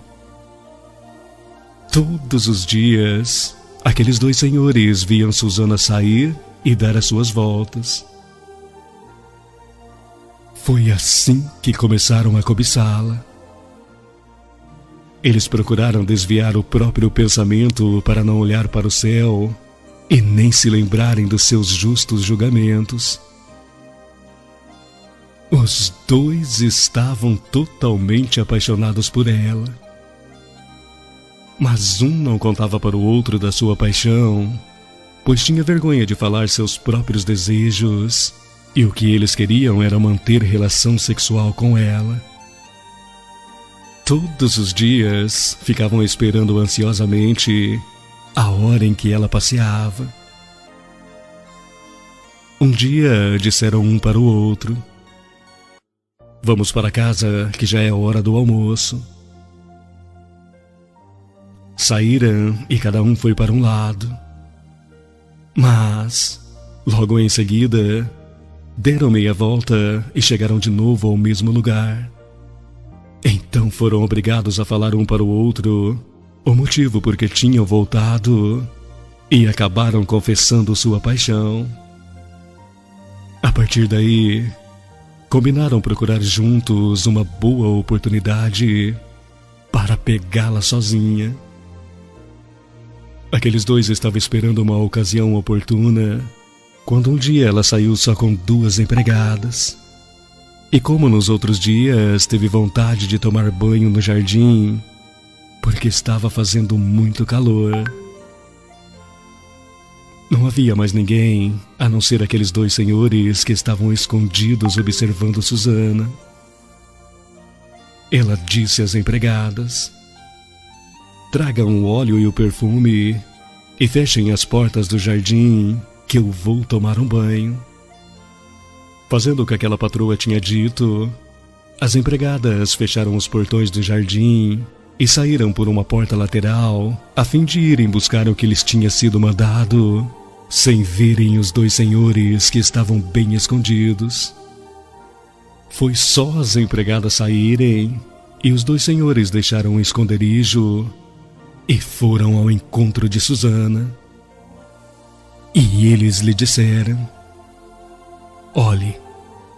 Todos os dias, aqueles 2 senhores viam Susana sair e dar as suas voltas. Foi assim que começaram a cobiçá-la. Eles procuraram desviar o próprio pensamento para não olhar para o céu e nem se lembrarem dos seus justos julgamentos. Os 2 estavam totalmente apaixonados por ela. Mas um não contava para o outro da sua paixão, pois tinha vergonha de falar seus próprios desejos. E o que eles queriam era manter relação sexual com ela. Todos os dias ficavam esperando ansiosamente a hora em que ela passeava. Um dia disseram um para o outro: "Vamos para casa, que já é hora do almoço." Saíram e cada um foi para um lado. Mas, logo em seguida, deram meia volta e chegaram de novo ao mesmo lugar. Então foram obrigados a falar um para o outro o motivo por que tinham voltado e acabaram confessando sua paixão. A partir daí, combinaram procurar juntos uma boa oportunidade para pegá-la sozinha. Aqueles 2 estavam esperando uma ocasião oportuna, quando um dia ela saiu só com 2 empregadas. E como nos outros dias, teve vontade de tomar banho no jardim, porque estava fazendo muito calor. Não havia mais ninguém, a não ser aqueles 2 senhores que estavam escondidos observando Susana. Ela disse às empregadas: "Tragam o óleo e o perfume e fechem as portas do jardim, que eu vou tomar um banho." Fazendo o que aquela patroa tinha dito, as empregadas fecharam os portões do jardim e saíram por uma porta lateral, a fim de irem buscar o que lhes tinha sido mandado, sem verem os 2 senhores que estavam bem escondidos. Foi só as empregadas saírem e os 2 senhores deixaram o esconderijo e foram ao encontro de Susana. E eles lhe disseram: "Olhe,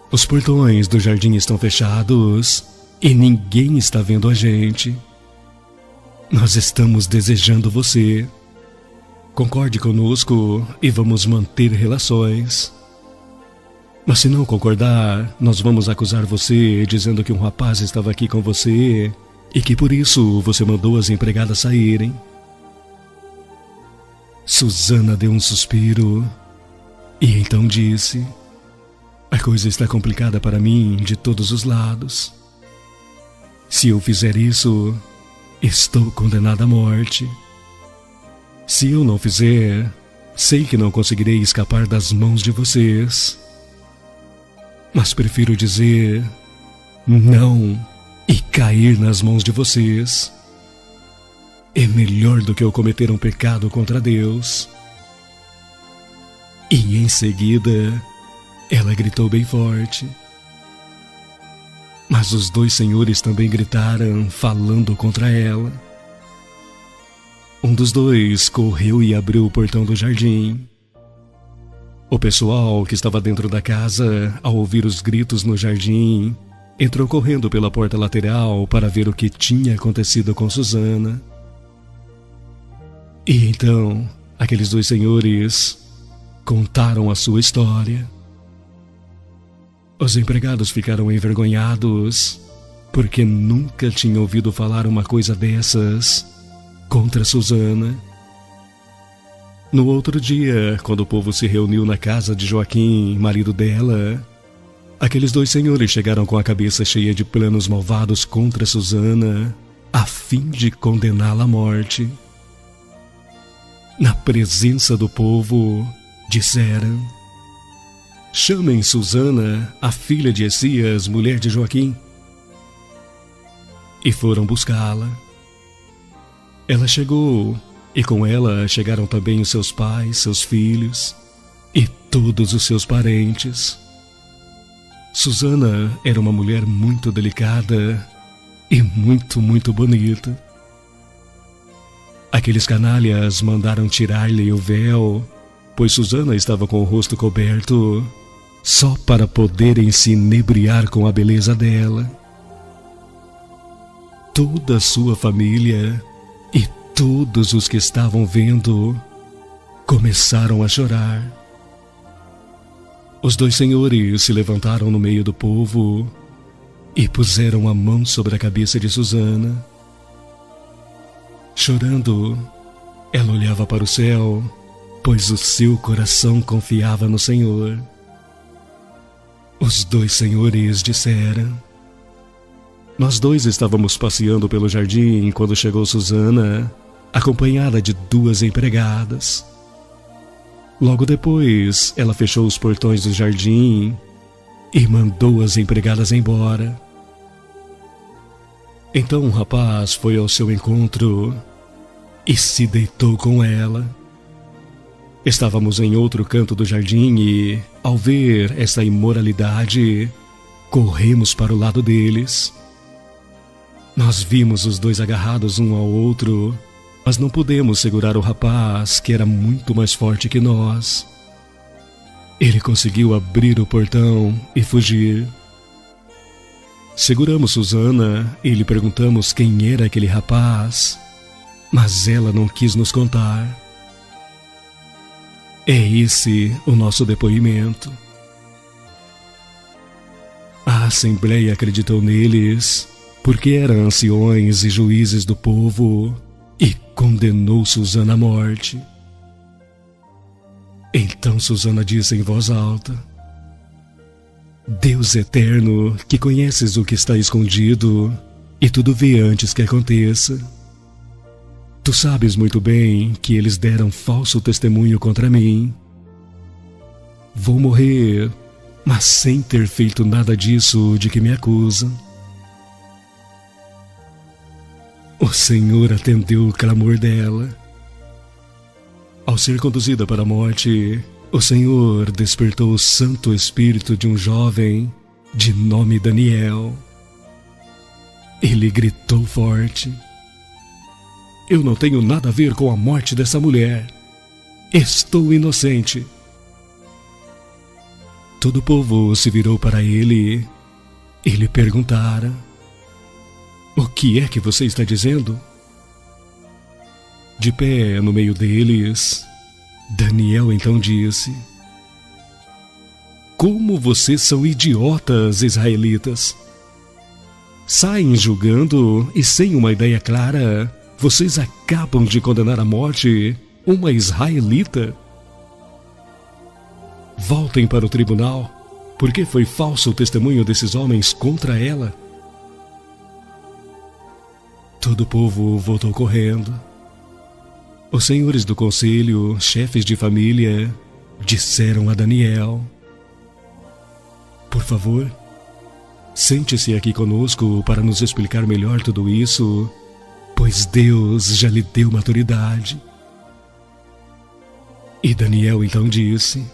os portões do jardim estão fechados e ninguém está vendo a gente. Nós estamos desejando você. Concorde conosco e vamos manter relações. Mas se não concordar, nós vamos acusar você dizendo que um rapaz estava aqui com você e que por isso você mandou as empregadas saírem." Susana deu um suspiro e então disse: "A coisa está complicada para mim de todos os lados. Se eu fizer isso, estou condenada à morte. Se eu não fizer, sei que não conseguirei escapar das mãos de vocês. Mas prefiro dizer não e cair nas mãos de vocês. É melhor do que eu cometer um pecado contra Deus." E em seguida, ela gritou bem forte. Mas os 2 senhores também gritaram, falando contra ela. Um dos 2 correu e abriu o portão do jardim. O pessoal que estava dentro da casa, ao ouvir os gritos no jardim, entrou correndo pela porta lateral para ver o que tinha acontecido com Susana. E então, aqueles 2 senhores contaram a sua história. Os empregados ficaram envergonhados, porque nunca tinham ouvido falar uma coisa dessas contra Susana. No outro dia, quando o povo se reuniu na casa de Joaquim, marido dela, aqueles dois senhores chegaram com a cabeça cheia de planos malvados contra Susana, a fim de condená-la à morte. Na presença do povo, disseram: chamem Susana, a filha de Essias, mulher de Joaquim. E foram buscá-la. Ela chegou, e com ela chegaram também os seus pais, seus filhos e todos os seus parentes. Susana era uma mulher muito delicada e muito bonita. Aqueles canalhas mandaram tirar-lhe o véu, pois Susana estava com o rosto coberto, só para poderem se inebriar com a beleza dela. Toda a sua família e todos os que estavam vendo começaram a chorar. Os dois senhores se levantaram no meio do povo e puseram a mão sobre a cabeça de Susana. Chorando, ela olhava para o céu, pois o seu coração confiava no Senhor. Os dois senhores disseram: nós dois estávamos passeando pelo jardim quando chegou Susana, acompanhada de 2 empregadas. Logo depois, ela fechou os portões do jardim e mandou as empregadas embora. Então um rapaz foi ao seu encontro e se deitou com ela. Estávamos em outro canto do jardim e, ao ver essa imoralidade, corremos para o lado deles. Nós vimos os dois agarrados um ao outro, mas não pudemos segurar o rapaz, que era muito mais forte que nós. Ele conseguiu abrir o portão e fugir. Seguramos Susana e lhe perguntamos quem era aquele rapaz, mas ela não quis nos contar. É esse o nosso depoimento. A Assembleia acreditou neles porque eram anciões e juízes do povo e condenou Susana à morte. Então Susana disse em voz alta: Deus eterno, que conheces o que está escondido e tudo vê antes que aconteça. Tu sabes muito bem que eles deram falso testemunho contra mim. Vou morrer, mas sem ter feito nada disso de que me acusam. O Senhor atendeu o clamor dela. Ao ser conduzida para a morte, o Senhor despertou o Santo Espírito de um jovem de nome Daniel. Ele gritou forte: Eu não tenho nada a ver com a morte dessa mulher. Estou inocente. Todo o povo se virou para ele e lhe perguntaram: O que é que você está dizendo? De pé no meio deles, Daniel então disse: Como vocês são idiotas, israelitas! Saem julgando e sem uma ideia clara, vocês acabam de condenar à morte uma israelita. Voltem para o tribunal, porque foi falso o testemunho desses homens contra ela. Todo o povo voltou correndo. Os senhores do conselho, chefes de família, disseram a Daniel: Por favor, sente-se aqui conosco para nos explicar melhor tudo isso, pois Deus já lhe deu maturidade. E Daniel então disse: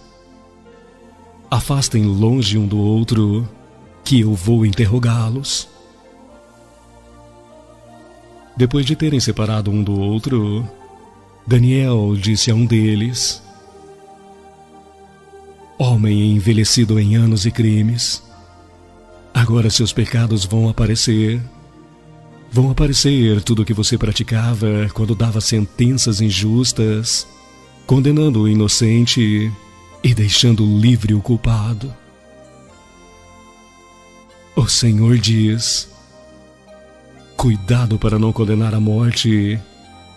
Afastem longe um do outro, que eu vou interrogá-los. Depois de terem separado um do outro, Daniel disse a um deles: Homem envelhecido em anos e crimes, agora seus pecados vão aparecer. Vão aparecer tudo o que você praticava quando dava sentenças injustas, condenando o inocente e deixando livre o culpado. O Senhor diz: Cuidado para não condenar à morte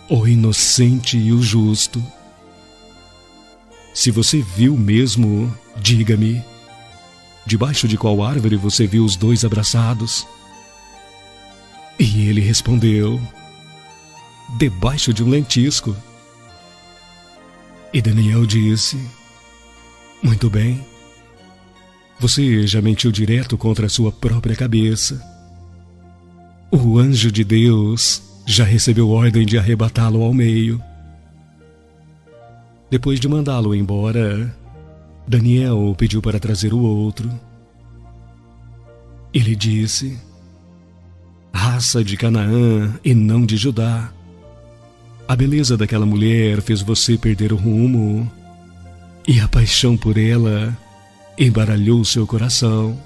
o inocente e o justo. Se você viu mesmo, diga-me. Debaixo de qual árvore você viu os dois abraçados? E ele respondeu: debaixo de um lentisco. E Daniel disse: muito bem. Você já mentiu direto contra a sua própria cabeça. O anjo de Deus já recebeu ordem de arrebatá-lo ao meio. Depois de mandá-lo embora, Daniel pediu para trazer o outro. Ele disse: raça de Canaã e não de Judá. A beleza daquela mulher fez você perder o rumo, e a paixão por ela embaralhou seu coração.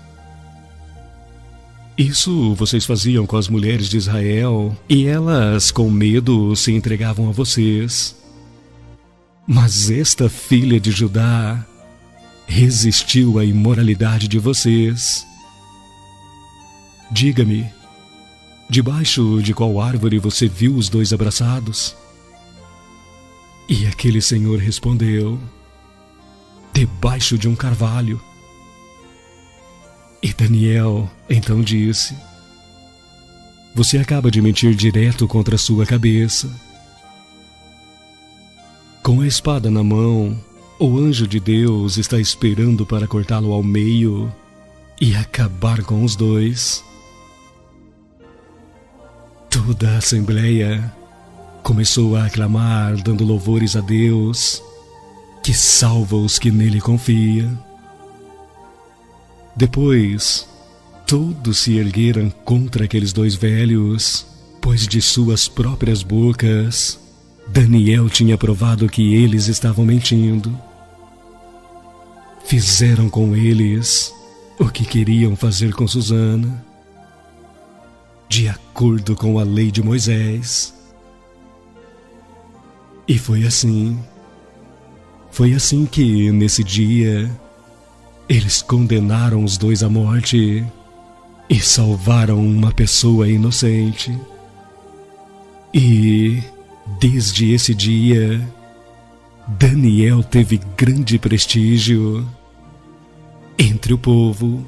Isso vocês faziam com as mulheres de Israel, e elas, com medo, se entregavam a vocês. Mas esta filha de Judá resistiu à imoralidade de vocês. Diga-me, debaixo de qual árvore você viu os dois abraçados? E aquele senhor respondeu: debaixo de um carvalho. E Daniel então disse: você acaba de mentir direto contra a sua cabeça. Com a espada na mão, o anjo de Deus está esperando para cortá-lo ao meio e acabar com os dois. Toda a assembleia começou a aclamar, dando louvores a Deus, que salva os que nele confiam. Depois, todos se ergueram contra aqueles dois velhos, pois de suas próprias bocas Daniel tinha provado que eles estavam mentindo. Fizeram com eles o que queriam fazer com Susana, de acordo com a lei de Moisés. E foi assim que, nesse dia, eles condenaram os dois à morte e salvaram uma pessoa inocente. E, desde esse dia, Daniel teve grande prestígio entre o povo.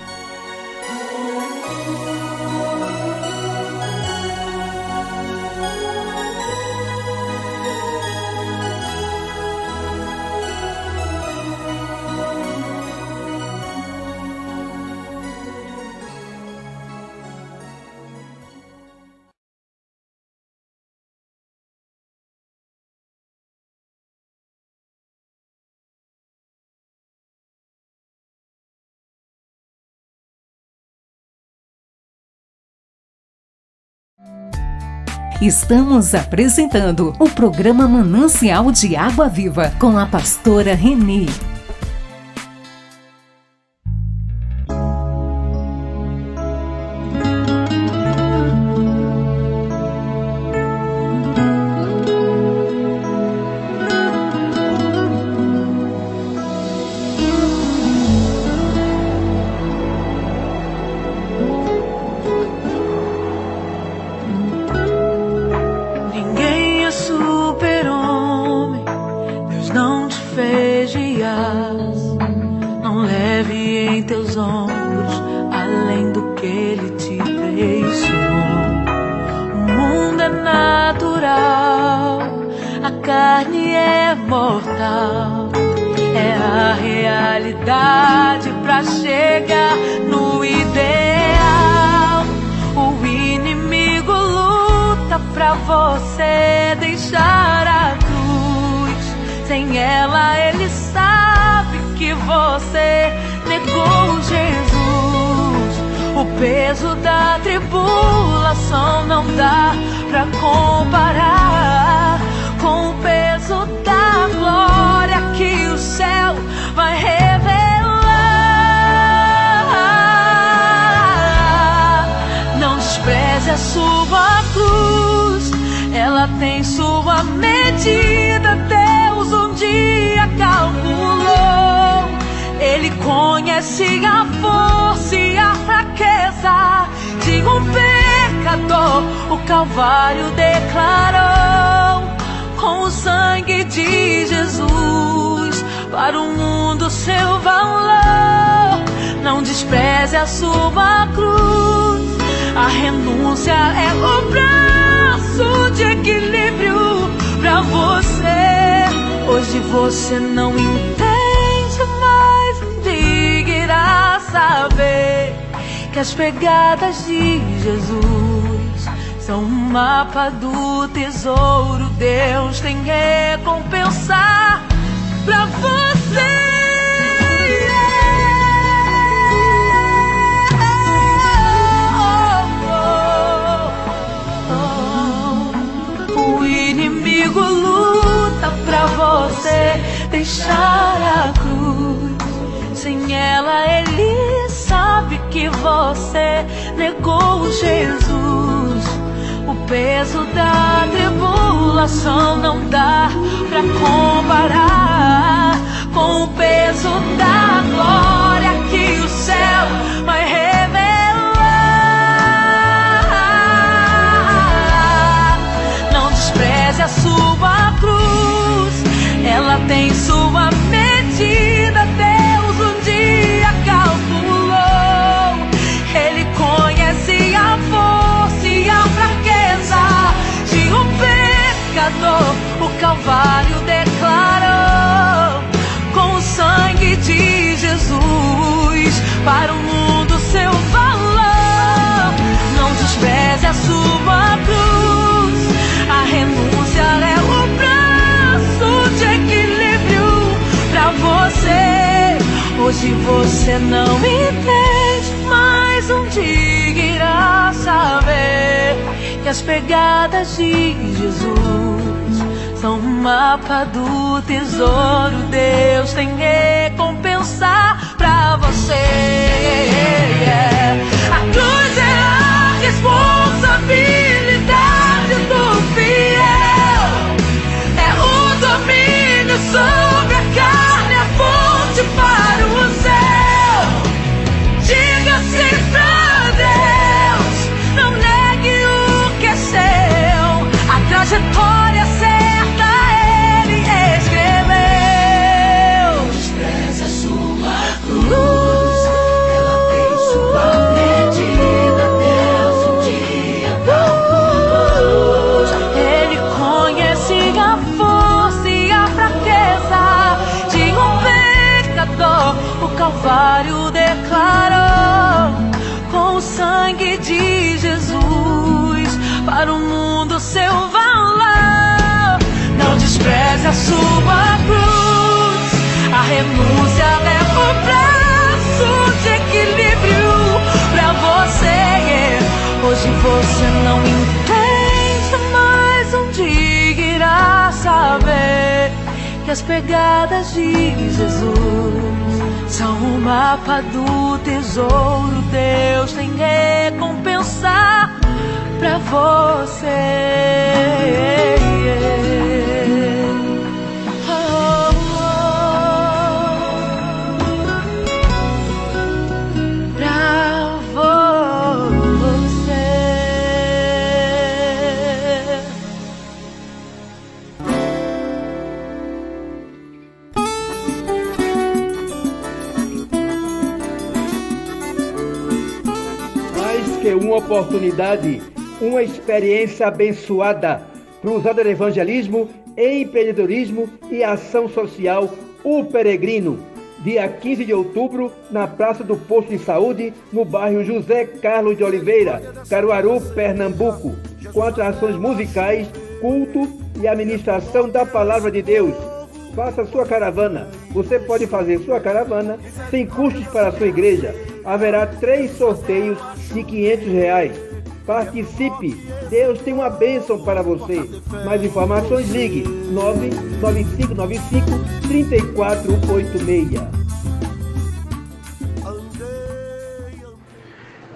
Estamos apresentando o programa Manancial de Água Viva com a pastora Renê. Conhece a força e a fraqueza de um pecador. O Calvário declarou: com o sangue de Jesus para o mundo seu valor. Não despreze a sua cruz. A renúncia é o braço de equilíbrio pra você. Hoje você não entende, mas um dia irá saber que as pegadas de Jesus são um mapa do tesouro. Deus tem recompensar pra você. O inimigo luta pra você deixar a cruz. Sem ela ele sabe que você negou Jesus. O peso da tribulação não dá pra comparar com o peso da glória que o céu vai revelar. Não despreze a sua cruz, ela tem sua medida. Deus um dia calculou. Ele conhece a força e a fraqueza de um pecador. O Calvário declarou com o sangue de Jesus para o mundo seu valor. Não despreze a sua cruz. A renúncia é o braço de equilíbrio pra você. Hoje você não entende, mas um dia irá saber que as pegadas de Jesus são um mapa do tesouro. Deus tem recompensar pra você. A cruz é a responsabilidade do fiel. É o domínio sobre a carne, a ponte para o céu. Diga sim pra Deus, não negue o que é seu. A trajetória certa ele escreveu. Despreze a sua cruz, ela tem sua medida. Deus um dia calculou. Ele conhece a força e a fraqueza de um pecador. O Calvário declarou com o sangue de Jesus para o mundo seu valor. Não despreze a sua cruz. A renúncia é o braço de equilíbrio pra você. Hoje você não entende, mas um dia irá saber que as pegadas de Jesus são o mapa do tesouro. Deus tem recompensar pra você. Pra você. Mais que uma oportunidade, uma experiência abençoada, cruzada de evangelismo, empreendedorismo e ação social, O Peregrino, dia 15 de outubro, na Praça do Posto de Saúde, no bairro José Carlos de Oliveira, Caruaru, Pernambuco, com atrações musicais, culto e administração da Palavra de Deus. Faça sua caravana. Você pode fazer sua caravana sem custos para a sua igreja. Haverá 3 sorteios de R$500. Participe! Deus tem uma bênção para você. Mais informações, ligue 99595-3486.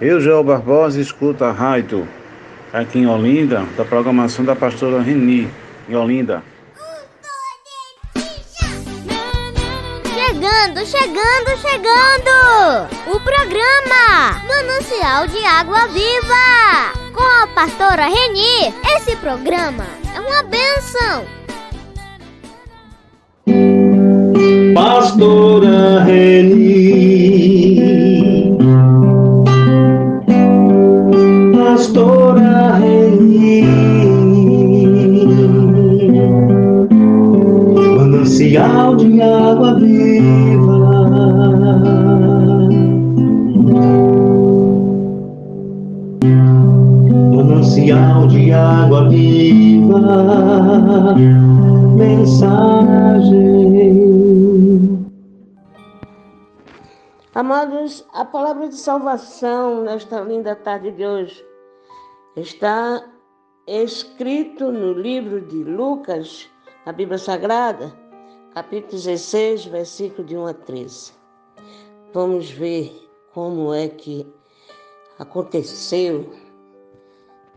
Eu, Joel Barbosa, escuto a rádio aqui em Olinda, da programação da pastora Reni, em Olinda. Chegando! O programa Manancial de Água Viva, com a pastora Reni. Esse programa é uma bênção. Pastora Reni, Pastora Reni, manancial de água viva. Manancial de água viva, mensagem. Amados, a palavra de salvação nesta linda tarde de hoje está escrito no livro de Lucas, na Bíblia Sagrada, capítulo 16, versículo de 1 a 13. Vamos ver como é que aconteceu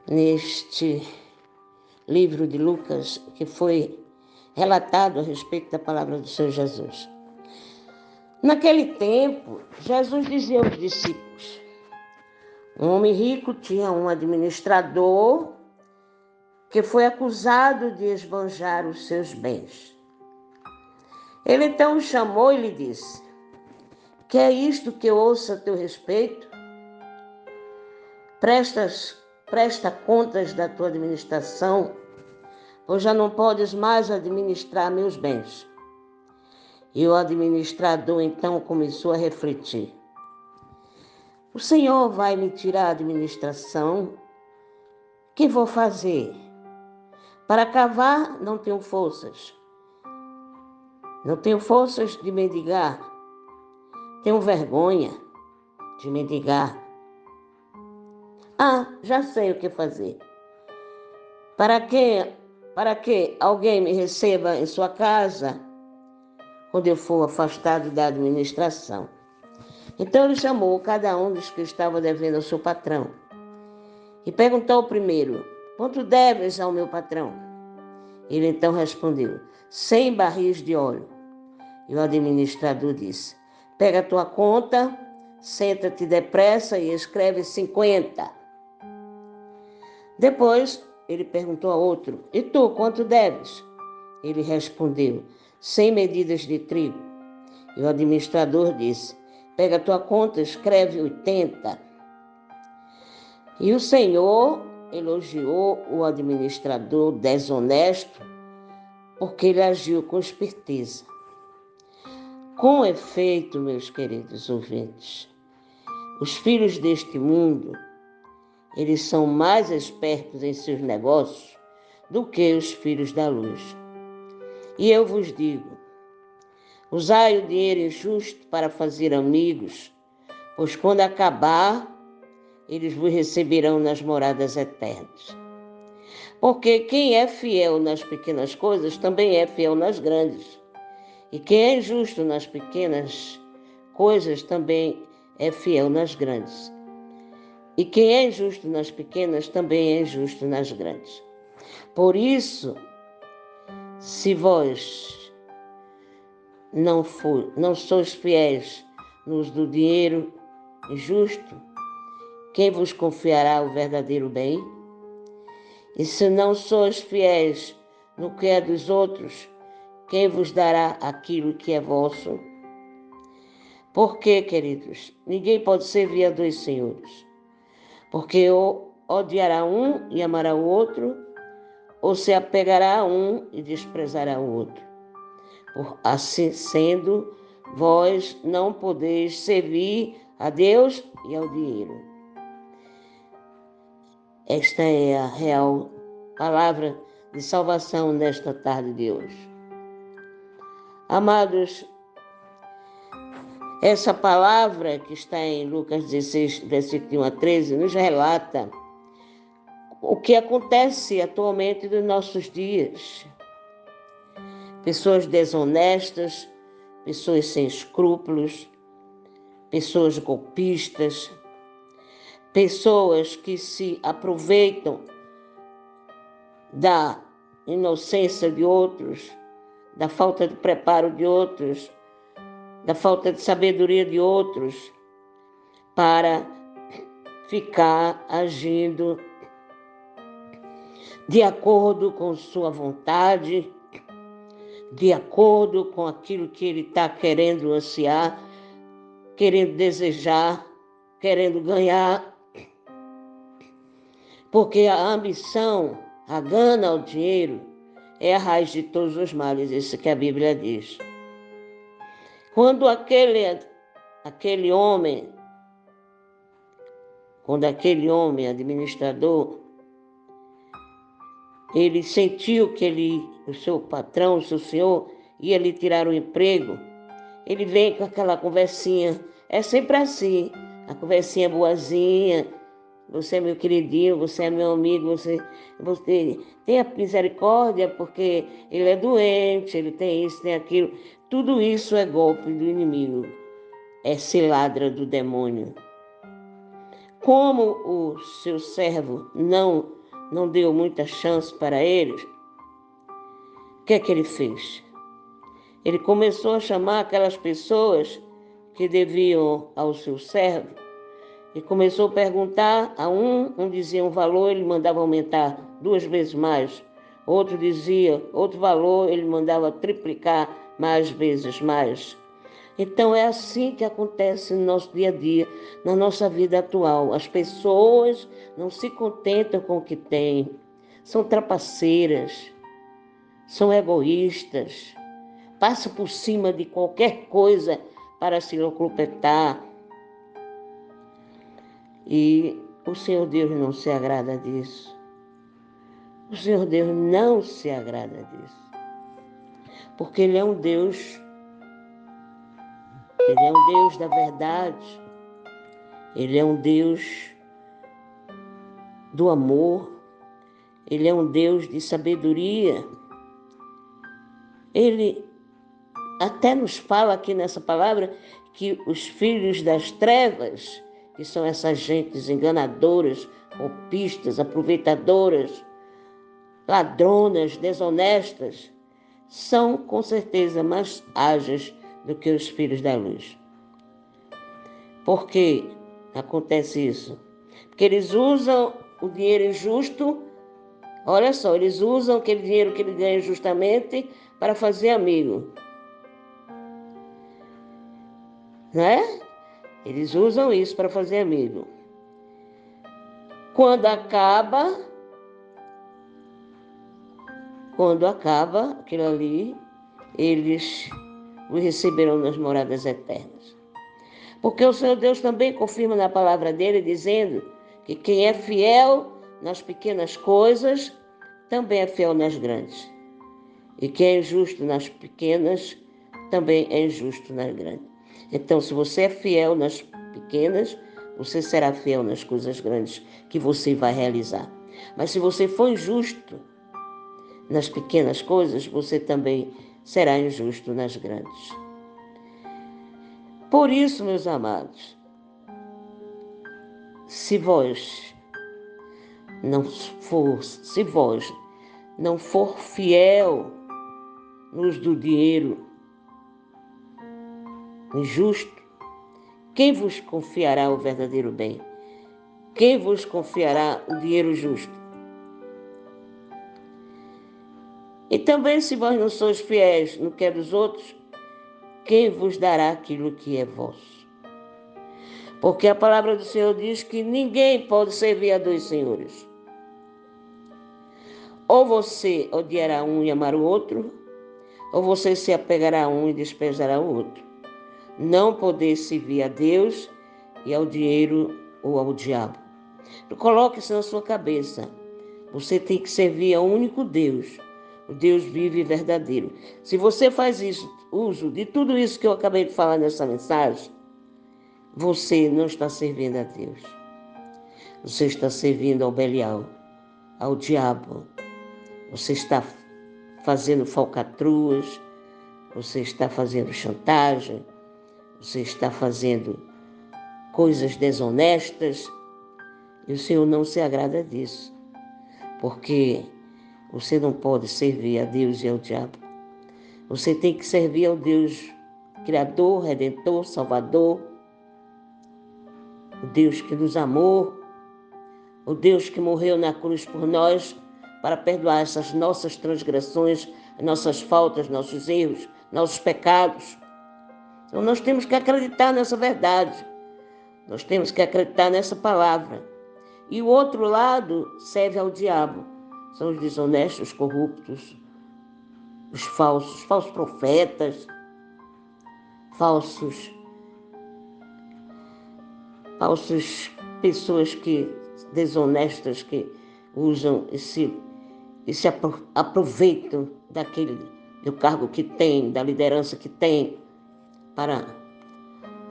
neste livro de Lucas, que foi relatado a respeito da palavra do Senhor Jesus. Naquele tempo, Jesus dizia aos discípulos: um homem rico tinha um administrador que foi acusado de esbanjar os seus bens. Ele então o chamou e lhe disse: que é isto que eu ouço a teu respeito? Presta contas da tua administração, pois já não podes mais administrar meus bens. E o administrador então começou a refletir: o Senhor vai me tirar a administração? O que vou fazer? Para cavar não tenho forças. Não tenho forças de mendigar. Tenho vergonha de mendigar. Ah, já sei o que fazer. Para que alguém me receba em sua casa quando eu for afastado da administração. Então ele chamou cada um dos que estava devendo ao seu patrão e perguntou ao primeiro: quanto deves ao meu patrão? Ele então respondeu: 100 barris de óleo. E o administrador disse: pega a tua conta, senta-te depressa e escreve 50. Depois ele perguntou a outro: e tu, quanto deves? Ele respondeu: 100 medidas de trigo. E o administrador disse: pega a tua conta, escreve 80. E o Senhor elogiou o administrador desonesto, porque ele agiu com esperteza. Com efeito, meus queridos ouvintes, os filhos deste mundo, eles são mais espertos em seus negócios do que os filhos da luz. E eu vos digo: usai o dinheiro injusto para fazer amigos, pois quando acabar, eles vos receberão nas moradas eternas. Porque quem é fiel nas pequenas coisas também é fiel nas grandes. E quem é injusto nas pequenas coisas também é fiel nas grandes. E quem é injusto nas pequenas também é injusto nas grandes. Por isso, se vós não sois fiéis no uso do dinheiro injusto, quem vos confiará o verdadeiro bem? E se não sois fiéis no que é dos outros, quem vos dará aquilo que é vosso? Porque, queridos, ninguém pode servir a dois senhores, porque ou odiará um e amará o outro, ou se apegará a um e desprezará o outro. Assim sendo, vós não podeis servir a Deus e ao dinheiro. Esta é a real palavra de salvação nesta tarde de hoje. Amados, essa palavra que está em Lucas 16, versículo 1 a 13, nos relata o que acontece atualmente nos nossos dias. Pessoas desonestas, pessoas sem escrúpulos, pessoas golpistas, pessoas que se aproveitam da inocência de outros, da falta de preparo de outros, da falta de sabedoria de outros, para ficar agindo de acordo com sua vontade, de acordo com aquilo que ele está querendo ansiar, querendo desejar, querendo ganhar. Porque a ambição, a gana ao dinheiro, é a raiz de todos os males, isso que a Bíblia diz. Quando aquele homem administrador, ele sentiu que o seu patrão, o seu senhor, ia lhe tirar o emprego, ele vem com aquela conversinha, é sempre assim, a conversinha boazinha, você é meu queridinho, você é meu amigo, você tenha misericórdia porque ele é doente, ele tem isso, tem aquilo. Tudo isso é golpe do inimigo, é ciladra do demônio. Como o seu servo não deu muita chance para eles, o que é que ele fez? Ele começou a chamar aquelas pessoas que deviam ao seu servo e começou a perguntar a um dizia um valor, ele mandava aumentar 2 vezes mais. Outro dizia outro valor, ele mandava triplicar mais vezes mais. Então é assim que acontece no nosso dia a dia, na nossa vida atual. As pessoas não se contentam com o que têm, são trapaceiras, são egoístas, passam por cima de qualquer coisa para se locupletar. E o Senhor Deus não se agrada disso. O Senhor Deus não se agrada disso. Porque Ele é um Deus da verdade. Ele é um Deus do amor. Ele é um Deus de sabedoria. Ele até nos fala aqui nessa palavra que os filhos das trevas, que são essas gentes enganadoras, golpistas, aproveitadoras, ladronas, desonestas, são com certeza mais ágeis do que os filhos da luz. Por que acontece isso? Porque eles usam o dinheiro injusto, olha só, eles usam aquele dinheiro que eles ganham injustamente para fazer amigo. Né? Eles usam isso para fazer amigo. Quando acaba aquilo ali, eles o receberão nas moradas eternas. Porque o Senhor Deus também confirma na palavra dele, dizendo que quem é fiel nas pequenas coisas, também é fiel nas grandes. E quem é injusto nas pequenas, também é injusto nas grandes. Então, se você é fiel nas pequenas, você será fiel nas coisas grandes que você vai realizar. Mas se você for injusto nas pequenas coisas, você também será injusto nas grandes. Por isso, meus amados, se vós não for fiel no uso do dinheiro injusto, quem vos confiará o verdadeiro bem? Quem vos confiará o dinheiro justo? E também, se vós não sois fiéis no que é dos outros, quem vos dará aquilo que é vosso? Porque a palavra do Senhor diz que ninguém pode servir a 2 senhores. Ou você odiará um e amar o outro, ou você se apegará a um e desprezará o outro. Não poder servir a Deus e ao dinheiro ou ao diabo. Coloque isso na sua cabeça. Você tem que servir ao único Deus, o Deus vivo e verdadeiro. Se você faz uso de tudo isso que eu acabei de falar nessa mensagem, você não está servindo a Deus. Você está servindo ao Belial, ao diabo. Você está fazendo falcatruas, você está fazendo chantagem, você está fazendo coisas desonestas, e o Senhor não se agrada disso, porque você não pode servir a Deus e ao diabo. Você tem que servir ao Deus Criador, Redentor, Salvador, o Deus que nos amou, o Deus que morreu na cruz por nós, para perdoar essas nossas transgressões, nossas faltas, nossos erros, nossos pecados. Então nós temos que acreditar nessa verdade. Nós temos que acreditar nessa palavra. E o outro lado serve ao diabo. São os desonestos, corruptos, os falsos profetas, falsas pessoas desonestas que usam e se aproveitam do cargo que tem, da liderança que tem, para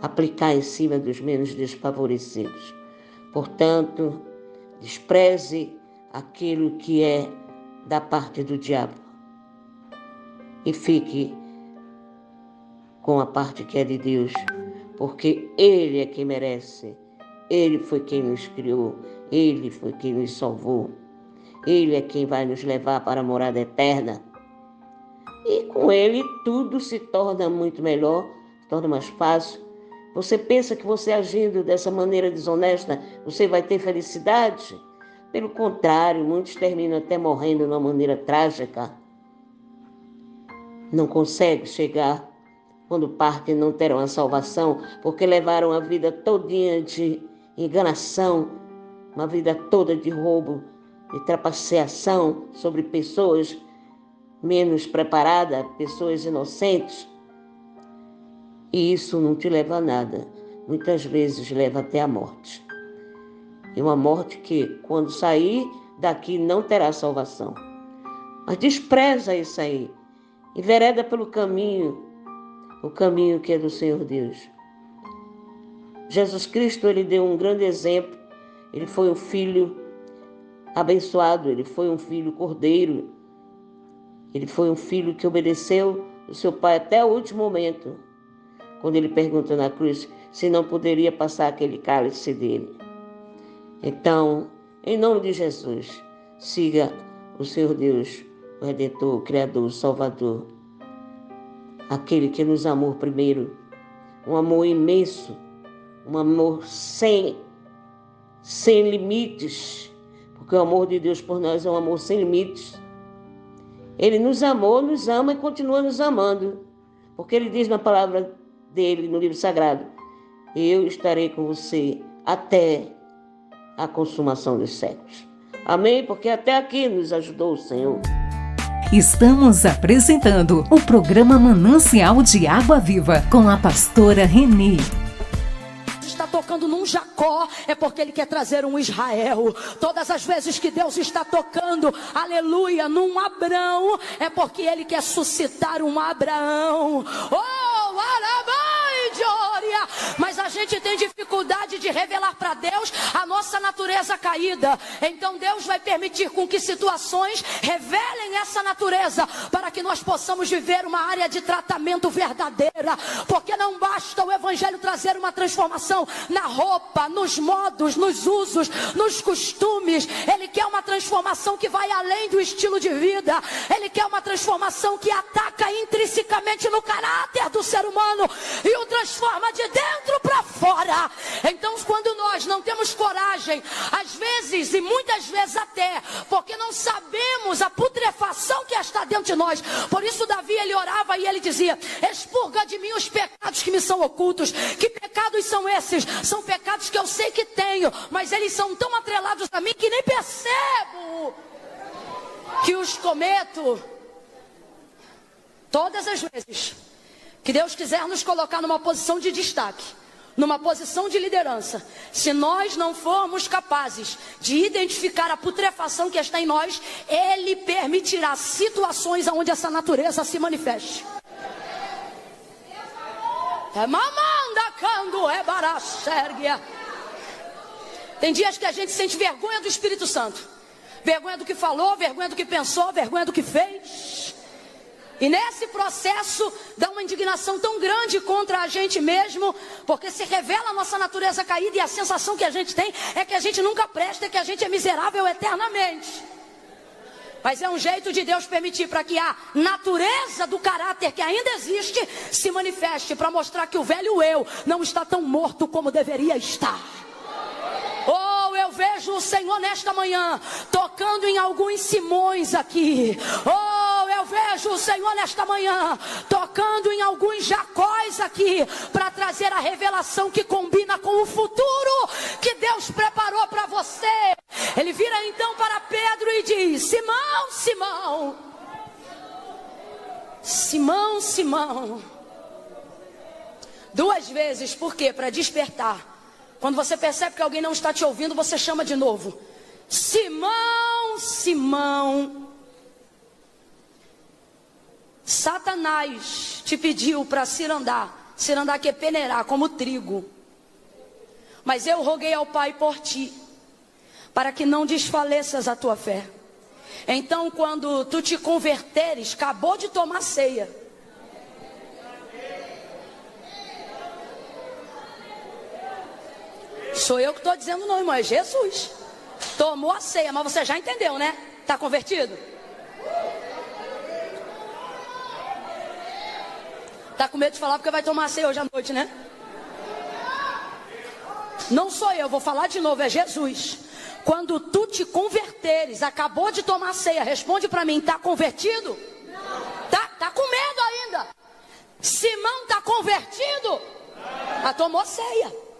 aplicar em cima dos menos desfavorecidos. Portanto, despreze aquilo que é da parte do diabo e fique com a parte que é de Deus, porque Ele é quem merece. Ele foi quem nos criou, Ele foi quem nos salvou, Ele é quem vai nos levar para a morada eterna. E com Ele tudo se torna muito melhor, se torna mais fácil. Você pensa que você agindo dessa maneira desonesta, você vai ter felicidade? Pelo contrário, muitos terminam até morrendo de uma maneira trágica. Não conseguem chegar. Quando partem, não terão a salvação, porque levaram a vida todinha de enganação, uma vida toda de roubo, de trapaceação sobre pessoas menos preparadas, pessoas inocentes. E isso não te leva a nada. Muitas vezes leva até a morte. E uma morte que, quando sair daqui, não terá salvação. Mas despreza isso aí. Envereda pelo caminho, o caminho que é do Senhor Deus. Jesus Cristo, ele deu um grande exemplo. Ele foi um filho abençoado, ele foi um filho cordeiro. Ele foi um filho que obedeceu o seu pai até o último momento. Quando ele pergunta na cruz se não poderia passar aquele cálice dele. Então, em nome de Jesus, siga o Senhor Deus, o Redentor, o Criador, o Salvador. Aquele que nos amou primeiro, um amor imenso, um amor sem limites, porque o amor de Deus por nós é um amor sem limites. Ele nos amou, nos ama e continua nos amando, porque Ele diz na palavra dele, no livro sagrado, eu estarei com você até a consumação dos séculos. Amém? Porque até aqui nos ajudou o Senhor. Estamos apresentando o programa Manancial de Água Viva com a pastora Renê. Está tocando num Jacó, é porque Ele quer trazer um Israel. Todas as vezes que Deus está tocando, aleluia, num Abrão, é porque Ele quer suscitar um Abraão. Oh, Arabai de Oria! Mas a gente tem dificuldade de revelar para Deus a nossa natureza caída. Então Deus vai permitir com que situações revelem essa natureza, para que nós possamos viver uma área de tratamento verdadeira. Porque não basta o Evangelho trazer uma transformação na roupa, nos modos, nos usos, nos costumes. Ele quer uma transformação que vai além do estilo de vida. Ele quer uma transformação que ataca intrinsecamente no caráter do ser humano e o transforma de dentro para fora. Então, quando nós não temos coragem, às vezes e muitas vezes até, porque não sabemos a putrefação que está dentro de nós. Por isso Davi, ele orava e ele dizia: expurga de mim os pecados que me são ocultos. Que pecados são esses? São pecados que eu sei que tenho, mas eles são tão atrelados a mim que nem percebo que os cometo. Todas as vezes que Deus quiser nos colocar numa posição de destaque, numa posição de liderança, se nós não formos capazes de identificar a putrefação que está em nós, Ele permitirá situações onde essa natureza se manifeste. É mamanda quando é baracérgia. Tem dias que a gente sente vergonha do Espírito Santo, vergonha do que falou, vergonha do que pensou, vergonha do que fez. E nesse processo dá uma indignação tão grande contra a gente mesmo, porque se revela a nossa natureza caída e a sensação que a gente tem é que a gente nunca presta, que a gente é miserável eternamente. Mas é um jeito de Deus permitir para que a natureza do caráter que ainda existe se manifeste, para mostrar que o velho eu não está tão morto como deveria estar. Oh, eu vejo o Senhor nesta manhã tocando em alguns Simões aqui. Oh, eu vejo o Senhor nesta manhã tocando em alguns Jacóis aqui para trazer a revelação que combina com o futuro que Deus preparou para você. Ele vira então para Pedro e diz: Simão, Simão, Simão, Simão. 2 vezes, por quê? Para despertar. Quando você percebe que alguém não está te ouvindo, você chama de novo: Simão, Simão. Satanás te pediu para cirandar. Cirandar que é peneirar, como trigo. Mas eu roguei ao Pai por ti, para que não desfaleças a tua fé. Então, quando tu te converteres, acabou de tomar ceia. Sou eu que estou dizendo não, irmão, é Jesus. Tomou a ceia, mas você já entendeu, né? Está convertido? Está com medo de falar porque vai tomar a ceia hoje à noite, né? Não sou eu, vou falar de novo, é Jesus. Quando tu te converteres, acabou de tomar a ceia, responde para mim, está convertido? Tá com medo ainda? Simão está convertido? Mas tomou ceia.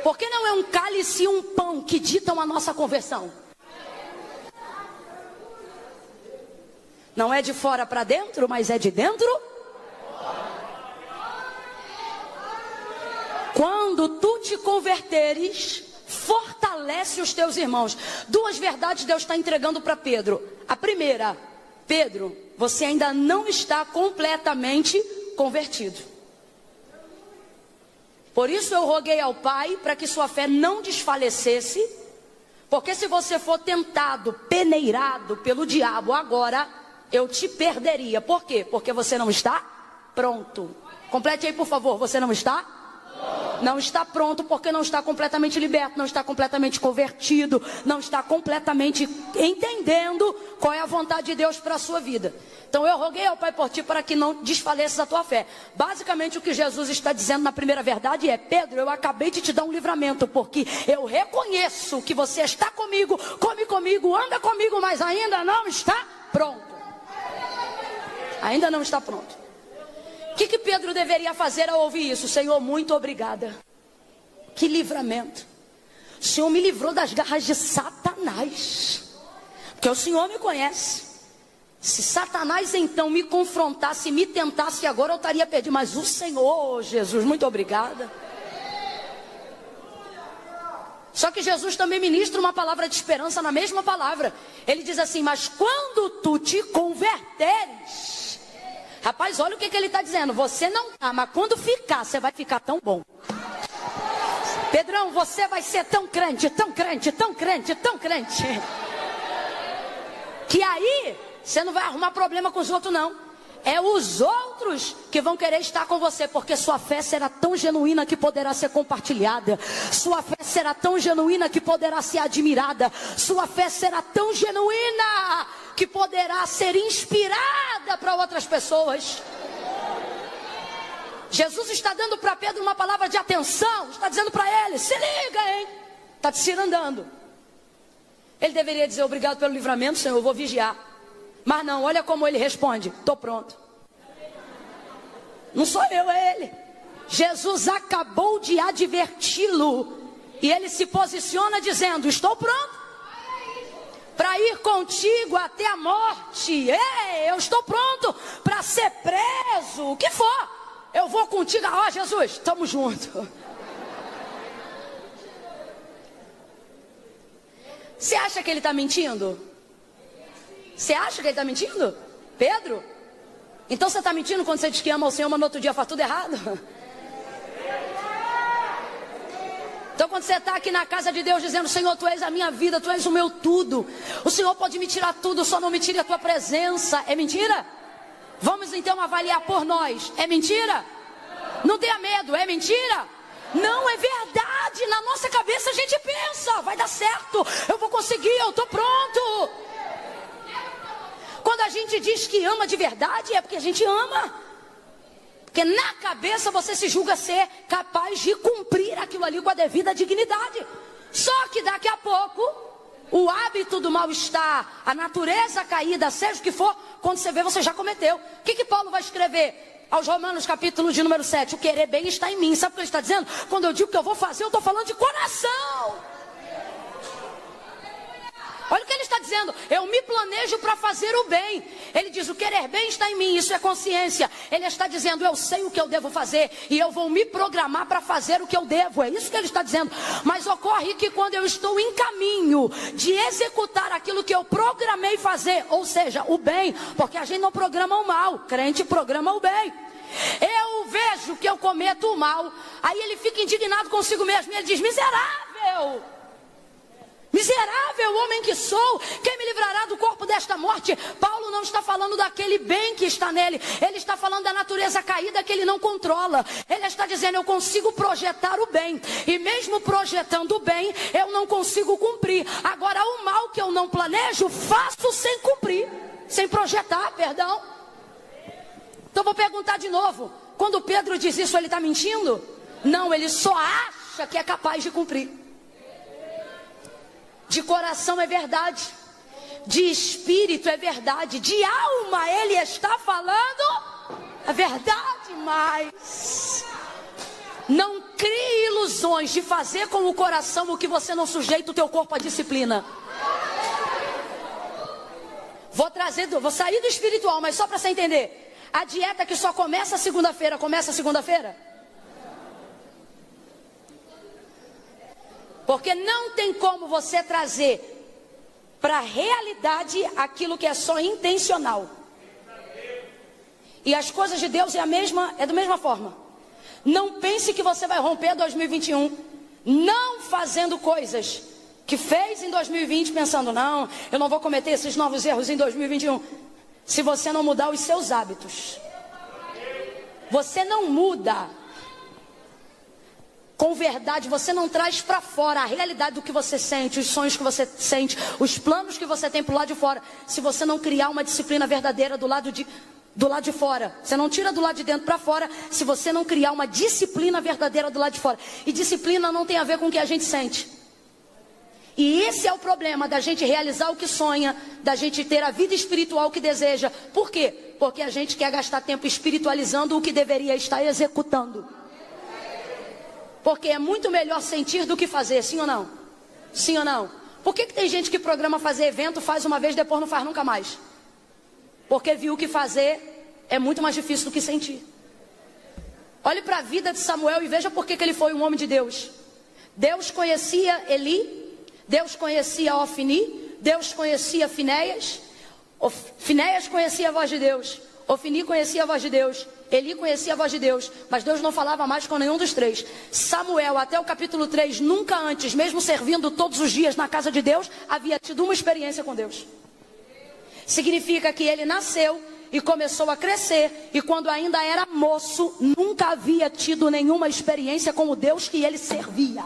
Porque não é um cálice e um pão que ditam a nossa conversão? Não é de fora para dentro, mas é de dentro. Quando tu te converteres, fortalece os teus irmãos. 2 verdades Deus está entregando para Pedro. A primeira: Pedro, você ainda não está completamente convertido. Por isso eu roguei ao Pai para que sua fé não desfalecesse. Porque se você for tentado, peneirado pelo diabo agora, eu te perderia. Por quê? Porque você não está pronto. Complete aí, por favor. Você não está? Não está pronto porque não está completamente liberto, não está completamente convertido, não está completamente entendendo qual é a vontade de Deus para a sua vida. Então eu roguei ao Pai por ti para que não desfaleças a tua fé. Basicamente o que Jesus está dizendo na primeira verdade é: Pedro, eu acabei de te dar um livramento, porque eu reconheço que você está comigo, come comigo, anda comigo, mas ainda não está pronto. Ainda não está pronto. O que Pedro deveria fazer ao ouvir isso? Senhor, muito obrigada. Que livramento. O Senhor me livrou das garras de Satanás. Porque o Senhor me conhece. Se Satanás então me confrontasse, me tentasse agora, eu estaria perdido. Mas o Senhor, Jesus, muito obrigada. Só que Jesus também ministra uma palavra de esperança na mesma palavra. Ele diz assim: mas quando tu te converteres... Rapaz, olha o que ele está dizendo. Você não tá, mas quando ficar, você vai ficar tão bom. Pedrão, você vai ser tão crente, tão crente, tão crente, tão crente, que aí você não vai arrumar problema com os outros, não. É os outros que vão querer estar com você, porque sua fé será tão genuína que poderá ser compartilhada. Sua fé será tão genuína que poderá ser admirada. Sua fé será tão genuína que poderá ser inspirada para outras pessoas. Jesus está dando para Pedro uma palavra de atenção. Está dizendo para ele: se liga, hein? Está te cirandando. Ele deveria dizer: obrigado pelo livramento, Senhor, eu vou vigiar. Mas não, olha como ele responde: estou pronto. Não sou eu, é ele. Jesus acabou de adverti-lo. E ele se posiciona dizendo: estou pronto para ir contigo até a morte. Ei, eu estou pronto para ser preso. O que for, eu vou contigo. Ó, Jesus, estamos juntos. Você acha que ele está mentindo? Você acha que ele está mentindo? Pedro? Então você está mentindo quando você diz que ama o Senhor, mas no outro dia faz tudo errado? Então quando você está aqui na casa de Deus dizendo: Senhor, Tu és a minha vida, Tu és o meu tudo, o Senhor pode me tirar tudo, só não me tire a Tua presença. É mentira? Vamos então avaliar por nós. É mentira? Não tenha medo. É mentira? Não, é verdade. Na nossa cabeça a gente pensa: vai dar certo, eu vou conseguir, eu estou pronto. Quando a gente diz que ama de verdade, é porque a gente ama. Porque na cabeça você se julga ser capaz de cumprir aquilo ali com a devida dignidade. Só que daqui a pouco o hábito do mal-estar, a natureza caída, seja o que for, quando você vê, você já cometeu. O que Paulo vai escrever aos Romanos, capítulo de número 7? O querer bem está em mim. Sabe o que ele está dizendo? Quando eu digo que eu vou fazer, eu estou falando de coração. Olha o que ele está dizendo. Eu me planejo para fazer o bem. Ele diz, o querer bem está em mim. Isso é consciência. Ele está dizendo, eu sei o que eu devo fazer e eu vou me programar para fazer o que eu devo. É isso que ele está dizendo. Mas ocorre que quando eu estou em caminho de executar aquilo que eu programei fazer, ou seja, o bem, porque a gente não programa o mal, crente programa o bem. Eu vejo que eu cometo o mal, aí ele fica indignado consigo mesmo. Ele diz, miserável, miserável homem que sou, quem me livrará do corpo desta morte? Paulo não está falando daquele bem que está nele, ele está falando da natureza caída que ele não controla. Ele está dizendo, eu consigo projetar o bem, e mesmo projetando o bem, eu não consigo cumprir. Agora o mal que eu não planejo, faço sem cumprir, sem projetar, perdão. Então vou perguntar de novo, quando Pedro diz isso, ele está mentindo? Não, ele só acha que é capaz de cumprir. De coração é verdade, de espírito é verdade, de alma ele está falando a verdade, mas não crie ilusões de fazer com o coração o que você não sujeita o teu corpo à disciplina. Vou sair do espiritual, mas só para você entender, a dieta que só começa segunda-feira, começa segunda-feira? Porque não tem como você trazer para a realidade aquilo que é só intencional. E as coisas de Deus é da mesma forma. Não pense que você vai romper 2021 não fazendo coisas que fez em 2020 pensando, não, eu não vou cometer esses novos erros em 2021. Se você não mudar os seus hábitos, você não muda com verdade, você não traz para fora a realidade do que você sente, os sonhos que você sente, os planos que você tem para o lado de fora. Se você não criar uma disciplina verdadeira do lado de fora, você não tira do lado de dentro para fora, se você não criar uma disciplina verdadeira do lado de fora. E disciplina não tem a ver com o que a gente sente. E esse é o problema da gente realizar o que sonha, da gente ter a vida espiritual que deseja. Por quê? Porque a gente quer gastar tempo espiritualizando o que deveria estar executando. Porque é muito melhor sentir do que fazer, sim ou não? Sim ou não? Por que tem gente que programa fazer evento, faz uma vez, depois não faz nunca mais? Porque viu que fazer é muito mais difícil do que sentir. Olhe para a vida de Samuel e veja por que ele foi um homem de Deus. Deus conhecia Eli, Deus conhecia Ofni, Deus conhecia Finéias, Finéias conhecia a voz de Deus, Ofni conhecia a voz de Deus, Eli conhecia a voz de Deus, mas Deus não falava mais com nenhum dos três. Samuel, até o capítulo 3, nunca antes, mesmo servindo todos os dias na casa de Deus, havia tido uma experiência com Deus. Significa que ele nasceu e começou a crescer, e quando ainda era moço, nunca havia tido nenhuma experiência com o Deus que ele servia.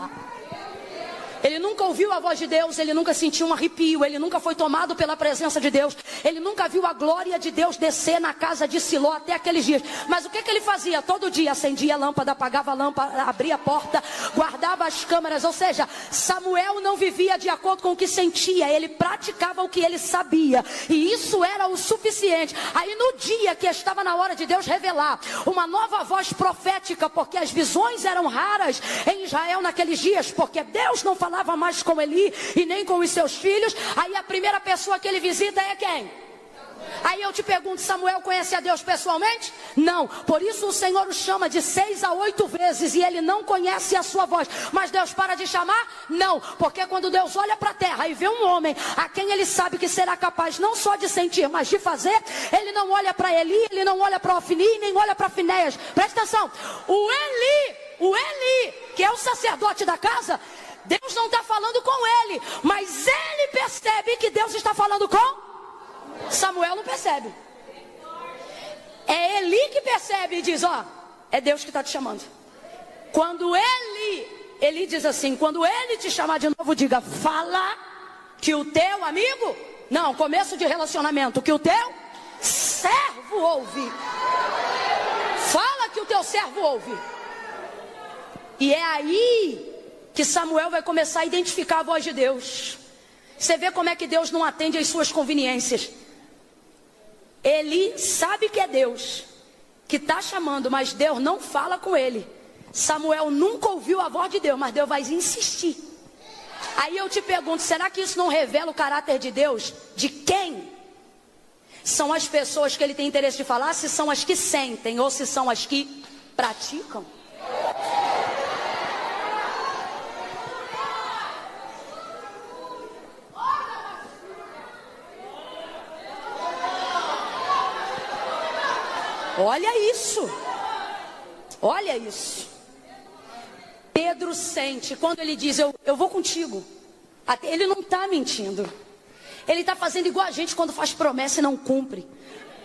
Ele nunca ouviu a voz de Deus, ele nunca sentiu um arrepio, ele nunca foi tomado pela presença de Deus, ele nunca viu a glória de Deus descer na casa de Siló até aqueles dias. Mas o que ele fazia? Todo dia acendia a lâmpada, apagava a lâmpada, abria a porta, guardava as câmeras. Ou seja, Samuel não vivia de acordo com o que sentia, ele praticava o que ele sabia, e isso era o suficiente. Aí no dia que estava na hora de Deus revelar uma nova voz profética, porque as visões eram raras em Israel naqueles dias, porque Deus não falava mais com Eli e nem com os seus filhos, aí a primeira pessoa que ele visita é quem? Aí eu te pergunto, Samuel conhece a Deus pessoalmente? Não, por isso o Senhor o chama de 6 a 8 vezes e ele não conhece a sua voz. Mas Deus para de chamar? Não, porque quando Deus olha para a terra e vê um homem a quem ele sabe que será capaz não só de sentir, mas de fazer, ele não olha para Eli, ele não olha para Ofni, nem olha para Finéias. Presta atenção, o Eli, que é o sacerdote da casa, Deus não está falando com ele, mas ele percebe que Deus está falando com Samuel. Não percebe. É Eli que percebe e diz, ó, é Deus que está te chamando. Quando Eli diz assim, quando ele te chamar de novo, diga, fala que o teu amigo, não, começo de relacionamento, que o teu servo ouve. Fala que o teu servo ouve. E é aí que Samuel vai começar a identificar a voz de Deus. Você vê como é que Deus não atende às suas conveniências. Ele sabe que é Deus que está chamando, mas Deus não fala com ele. Samuel nunca ouviu a voz de Deus, mas Deus vai insistir. Aí eu te pergunto, será que isso não revela o caráter de Deus? De quem são as pessoas que ele tem interesse de falar? Se são as que sentem ou se são as que praticam? Olha isso. Olha isso. Pedro sente, quando ele diz, eu vou contigo. Ele não está mentindo. Ele está fazendo igual a gente quando faz promessa e não cumpre.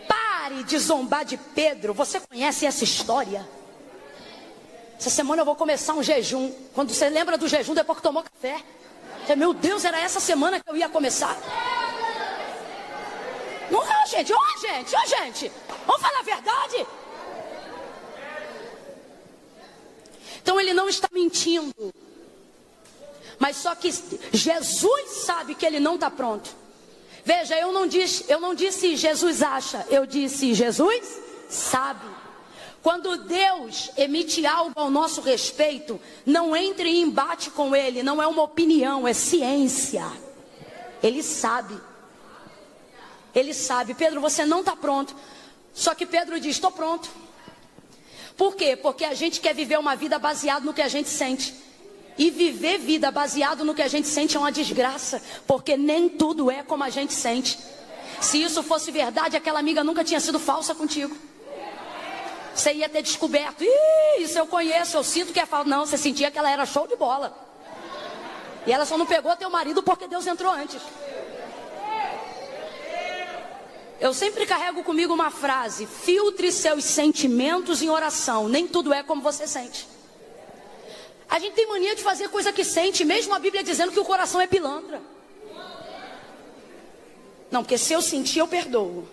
Pare de zombar de Pedro. Você conhece essa história? Essa semana eu vou começar um jejum. Quando você lembra do jejum depois que tomou café. Meu Deus, era essa semana que eu ia começar. Não, gente. Vamos falar a verdade? Então ele não está mentindo. Mas só que Jesus sabe que ele não está pronto. Veja, eu não disse Jesus acha, eu disse Jesus sabe. Quando Deus emite algo ao nosso respeito, não entre em embate com ele, não é uma opinião, é ciência. Ele sabe. Ele sabe. Pedro, você não está pronto. Só que Pedro diz, estou pronto. Por quê? Porque a gente quer viver uma vida baseada no que a gente sente. E viver vida baseado no que a gente sente é uma desgraça. Porque nem tudo é como a gente sente. Se isso fosse verdade, aquela amiga nunca tinha sido falsa contigo. Você ia ter descoberto. Isso eu conheço, eu sinto que é falso. Não, você sentia que ela era show de bola. E ela só não pegou teu marido porque Deus entrou antes. Eu sempre carrego comigo uma frase: filtre seus sentimentos em oração. Nem tudo é como você sente. A gente tem mania de fazer coisa que sente, mesmo a Bíblia dizendo que o coração é pilantra. Não, porque se eu sentir eu perdoo.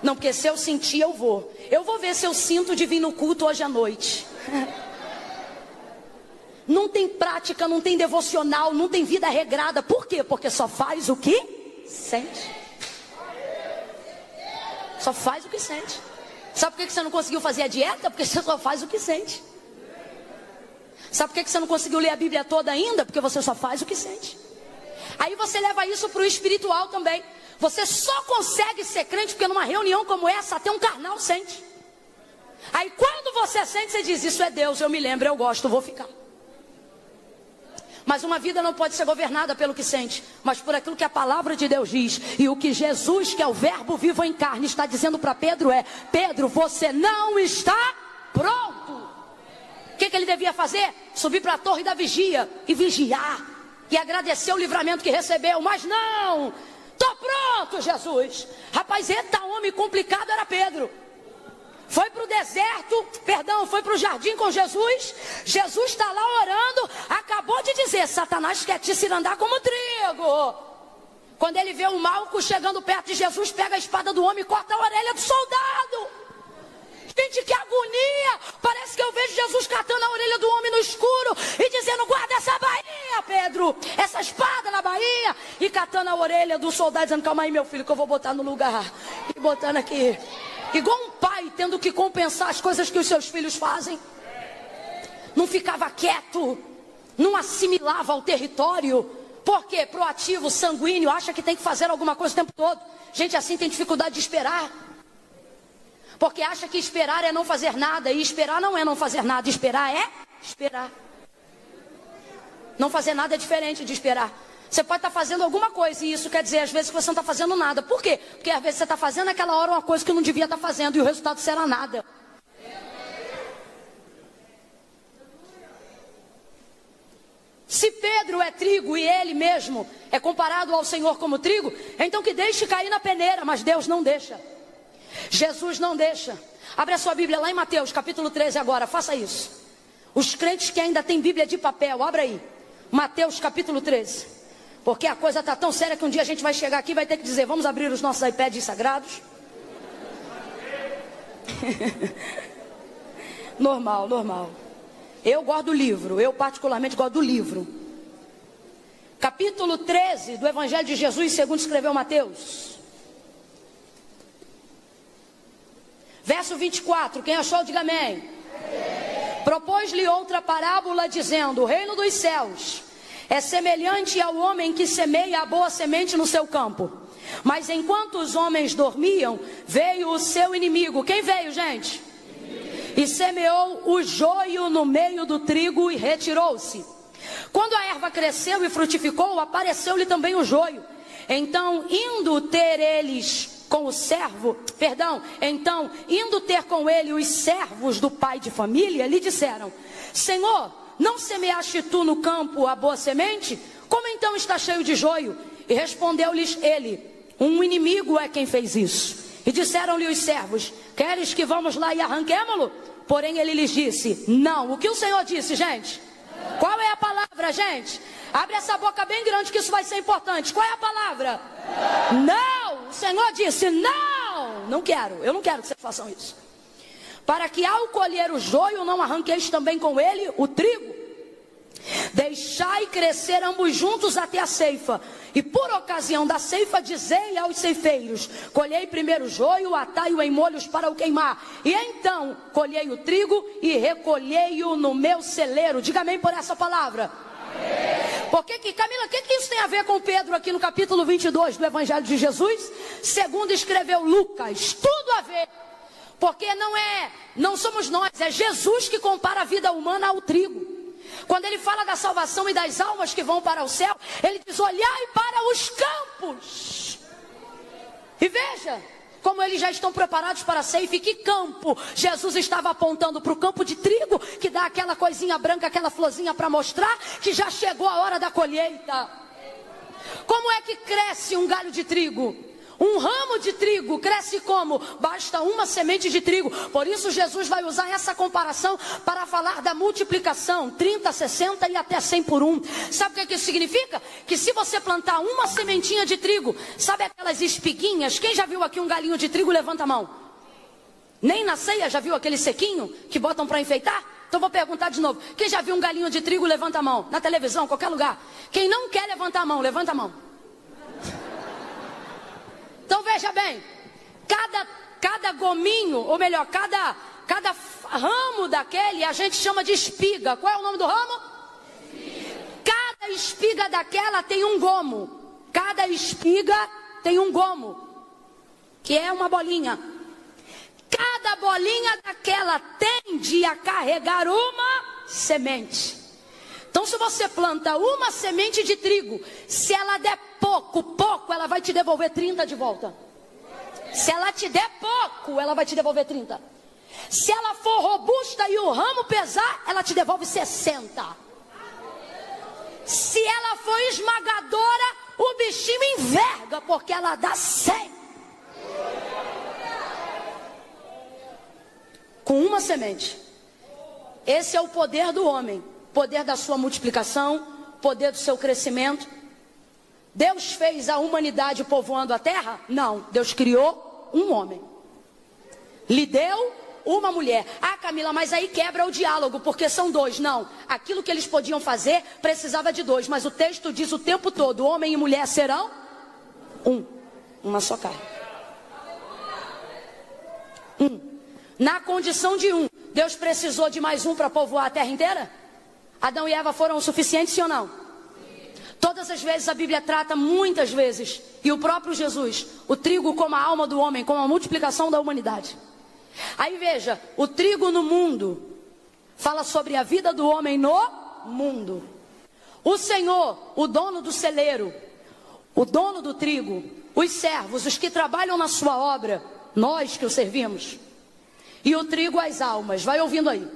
Não, porque se eu sentir eu vou. Eu vou ver se eu sinto de vir no culto hoje à noite. Não tem prática, não tem devocional, não tem vida regrada. Por quê? Porque só faz o que sente. Só faz o que sente. Sabe por que você não conseguiu fazer a dieta? Porque você só faz o que sente. Sabe por que você não conseguiu ler a Bíblia toda ainda? Porque você só faz o que sente. Aí você leva isso para o espiritual também. Você só consegue ser crente porque numa reunião como essa até um carnal sente. Aí quando você sente, você diz, isso é Deus, eu me lembro, eu gosto, vou ficar. Mas uma vida não pode ser governada pelo que sente, mas por aquilo que a palavra de Deus diz. E o que Jesus, que é o verbo vivo em carne, está dizendo para Pedro é: Pedro, você não está pronto. O que ele devia fazer? Subir para a torre da vigia e vigiar. E agradecer o livramento que recebeu. Mas não, estou pronto, Jesus. Rapaz, eita homem complicado era Pedro. Foi para o deserto, foi para o jardim com Jesus. Jesus está lá orando. Acabou de dizer, Satanás quer te cirandar como trigo. Quando ele vê o Malco chegando perto de Jesus, pega a espada do homem e corta a orelha do soldado. Gente, que agonia. Parece que eu vejo Jesus catando a orelha do homem no escuro e dizendo, guarda essa bainha, Pedro, essa espada na bainha. E catando a orelha do soldado, dizendo, calma aí, meu filho, que eu vou botar no lugar. E botando aqui. Igual um pai tendo que compensar as coisas que os seus filhos fazem. Não ficava quieto, não assimilava o território. Por quê? Proativo, sanguíneo, acha que tem que fazer alguma coisa o tempo todo. Gente assim tem dificuldade de esperar. Porque acha que esperar é não fazer nada. E esperar não é não fazer nada, esperar é esperar. Não fazer nada é diferente de esperar. Você pode estar fazendo alguma coisa e isso quer dizer às vezes que você não está fazendo nada. Por quê? Porque às vezes você está fazendo naquela hora uma coisa que não devia estar fazendo e o resultado será nada. Se Pedro é trigo e ele mesmo é comparado ao Senhor como trigo, então que deixe cair na peneira, mas Deus não deixa. Jesus não deixa. Abre a sua Bíblia lá em Mateus capítulo 13 agora, faça isso. Os crentes que ainda têm Bíblia de papel, abra aí. Mateus capítulo 13. Porque a coisa está tão séria que um dia a gente vai chegar aqui e vai ter que dizer, vamos abrir os nossos iPads sagrados? Normal. Eu gosto do livro, eu particularmente gosto do livro. capítulo 13 do Evangelho de Jesus, segundo escreveu Mateus. Verso 24, quem achou, diga amém. Propôs-lhe outra parábola, dizendo: o reino dos céus é semelhante ao homem que semeia a boa semente no seu campo. Mas enquanto os homens dormiam, veio o seu inimigo. Quem veio, gente? E semeou o joio no meio do trigo e retirou-se. Quando a erva cresceu e frutificou, apareceu-lhe também o joio. Então, indo ter com ele os servos do pai de família, lhe disseram: Senhor, não semeaste tu no campo a boa semente? Como então está cheio de joio? E respondeu-lhes ele: um inimigo é quem fez isso. E disseram-lhe os servos: queres que vamos lá e arranquemo-lo? Porém ele lhes disse: não. O que o Senhor disse, gente? Qual é a palavra, gente? Abre essa boca bem grande que isso vai ser importante. Qual é a palavra? Não. O Senhor disse: não. Não quero, eu não quero que vocês façam isso. Para que ao colher o joio não arranqueis também com ele o trigo. Deixai crescer ambos juntos até a ceifa. E por ocasião da ceifa dizei aos ceifeiros: colhei primeiro o joio, atai-o em molhos para o queimar. E então colhei o trigo e recolhei-o no meu celeiro. Diga amém por essa palavra. Camila, o que isso tem a ver com Pedro aqui no capítulo 22 do Evangelho de Jesus? Segundo escreveu Lucas, tudo a ver. Porque não somos nós, é Jesus que compara a vida humana ao trigo. Quando ele fala da salvação e das almas que vão para o céu, ele diz: olhai para os campos. E veja como eles já estão preparados para a ceifa. E que campo? Jesus estava apontando para o campo de trigo, que dá aquela coisinha branca, aquela florzinha para mostrar que já chegou a hora da colheita. Como é que cresce um galho de trigo? Um ramo de trigo cresce como? Basta uma semente de trigo. Por isso Jesus vai usar essa comparação para falar da multiplicação, 30, 60 e até 100 por 1. Sabe o que isso significa? Que se você plantar uma sementinha de trigo, sabe aquelas espiguinhas? Quem já viu aqui um galinho de trigo? Levanta a mão. Nem na ceia já viu aquele sequinho que botam para enfeitar? Então vou perguntar de novo. Quem já viu um galinho de trigo? Levanta a mão. Na televisão, qualquer lugar. Quem não quer levantar a mão, levanta a mão. Então veja bem, cada gominho, ou melhor, cada ramo daquele a gente chama de espiga. Qual é o nome do ramo? Cada espiga daquela tem um gomo. Cada espiga tem um gomo, que é uma bolinha. Cada bolinha daquela tende a carregar uma semente. Então se você planta uma semente de trigo, se ela der pouco, ela vai te devolver 30 de volta. Se ela te der pouco, ela vai te devolver 30. Se ela for robusta e o ramo pesar, ela te devolve 60. Se ela for esmagadora, o bichinho enverga, porque ela dá 100. Com uma semente. Esse é o poder do homem. Poder da sua multiplicação, poder do seu crescimento. Deus fez a humanidade povoando a terra? Não, Deus criou um homem. Lhe deu uma mulher. Ah, Camila, mas aí quebra o diálogo, porque são dois. Não, aquilo que eles podiam fazer precisava de dois, mas o texto diz o tempo todo: homem e mulher serão uma só carne. Na condição de um. Deus precisou de mais um para povoar a terra inteira? Adão e Eva foram o suficiente, sim ou não? Todas as vezes a Bíblia trata, muitas vezes, e o próprio Jesus, o trigo como a alma do homem, como a multiplicação da humanidade. Aí veja, o trigo no mundo fala sobre a vida do homem no mundo. O Senhor, o dono do celeiro, o dono do trigo, os servos, os que trabalham na sua obra, nós que o servimos. E o trigo as almas, vai ouvindo aí.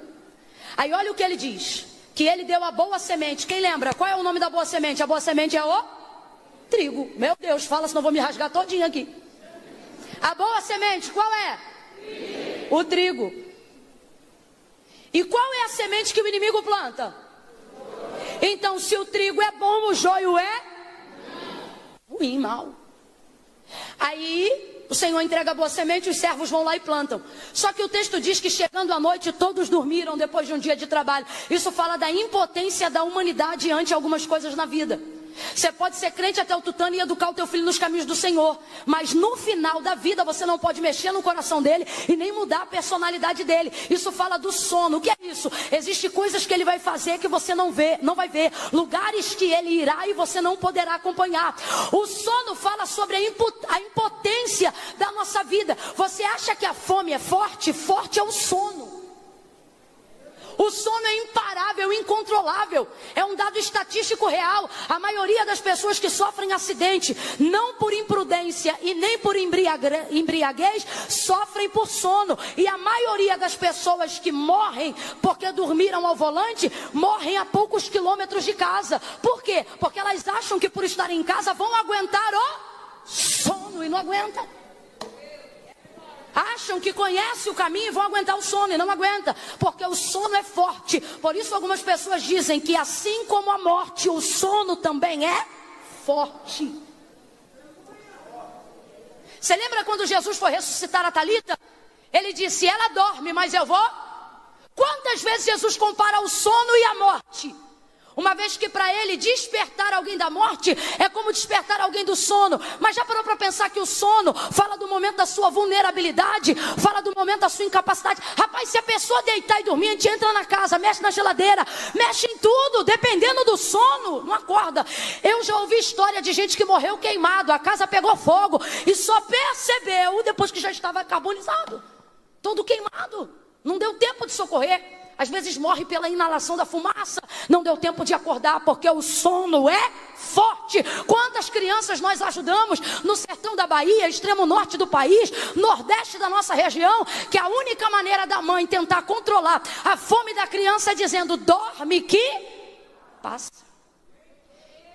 Aí olha o que ele diz: que ele deu a boa semente. Quem lembra? Qual é o nome da boa semente? A boa semente é o trigo. Meu Deus, fala, senão eu vou me rasgar todinho aqui. A boa semente, qual é? O trigo. E qual é a semente que o inimigo planta? Então, se o trigo é bom, o joio é ruim, mal. Aí o Senhor entrega a boa semente, os servos vão lá e plantam. Só que o texto diz que chegando à noite todos dormiram depois de um dia de trabalho. Isso fala da impotência da humanidade ante algumas coisas na vida. Você pode ser crente até o tutano e educar o teu filho nos caminhos do Senhor, mas no final da vida você não pode mexer no coração dele e nem mudar a personalidade dele. Isso fala do sono. O que é isso? Existem coisas que ele vai fazer que você não vai ver, lugares que ele irá e você não poderá acompanhar. O sono fala sobre a impotência da nossa vida. Você acha que a fome é forte? Forte é o sono. O sono é imparável, incontrolável. É um dado estatístico real. A maioria das pessoas que sofrem acidente, não por imprudência e nem por embriaguez, sofrem por sono. E a maioria das pessoas que morrem porque dormiram ao volante, morrem a poucos quilômetros de casa. Por quê? Porque elas acham que por estarem em casa vão aguentar o sono e não aguentam. Acham que conhecem o caminho e vão aguentar o sono e não aguenta, porque o sono é forte. Por isso algumas pessoas dizem que assim como a morte, o sono também é forte. Você lembra quando Jesus foi ressuscitar a Talita? Ele disse, ela dorme, mas eu vou. Quantas vezes Jesus compara o sono e a morte? Uma vez que para ele despertar alguém da morte é como despertar alguém do sono. Mas já parou para pensar que o sono fala do momento da sua vulnerabilidade, fala do momento da sua incapacidade. Rapaz, se a pessoa deitar e dormir, a gente entra na casa, mexe na geladeira, mexe em tudo, dependendo do sono, não acorda. Eu já ouvi história de gente que morreu queimado, a casa pegou fogo e só percebeu depois que já estava carbonizado, todo queimado, não deu tempo de socorrer. Às vezes morre pela inalação da fumaça. Não deu tempo de acordar porque o sono é forte. Quantas crianças nós ajudamos no sertão da Bahia, extremo norte do país, nordeste da nossa região, que a única maneira da mãe tentar controlar a fome da criança é dizendo, dorme que passa.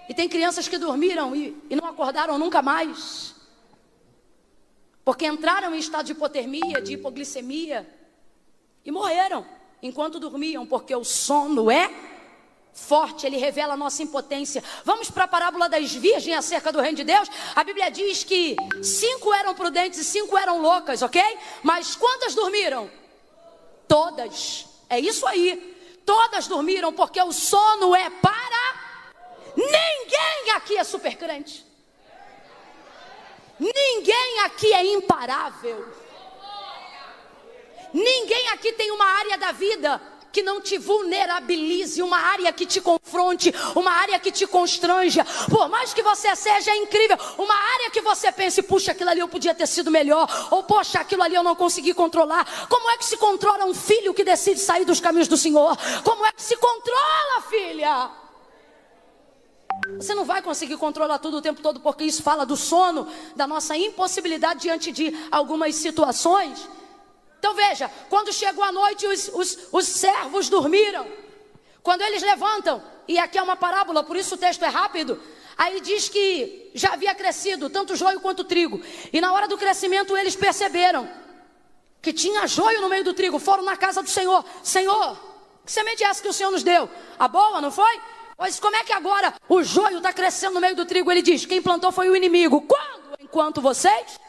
E tem crianças que dormiram e não acordaram nunca mais. Porque entraram em estado de hipotermia, de hipoglicemia e morreram enquanto dormiam, porque o sono é forte, ele revela a nossa impotência. Vamos para a parábola das virgens acerca do reino de Deus. A Bíblia diz que 5 eram prudentes e 5 eram loucas, ok? Mas quantas dormiram? Todas. É isso aí. Todas dormiram, porque o sono é para... Ninguém aqui é super crente. Ninguém aqui é imparável. Ninguém aqui tem uma área da vida que não te vulnerabilize, uma área que te confronte, uma área que te constranja. Por mais que você seja incrível, uma área que você pense, puxa, aquilo ali eu podia ter sido melhor, ou poxa, aquilo ali eu não consegui controlar. Como é que se controla um filho que decide sair dos caminhos do Senhor? Como é que se controla, filha? Você não vai conseguir controlar tudo o tempo todo, porque isso fala do sono, da nossa impossibilidade diante de algumas situações. Então veja, quando chegou a noite, os servos dormiram. Quando eles levantam, e aqui é uma parábola, por isso o texto é rápido, aí diz que já havia crescido tanto joio quanto trigo. E na hora do crescimento eles perceberam que tinha joio no meio do trigo. Foram na casa do Senhor. Senhor, que semente é essa que o Senhor nos deu? A boa, não foi? Pois como é que agora o joio está crescendo no meio do trigo? Ele diz, quem plantou foi o inimigo. Quando? Enquanto vocês...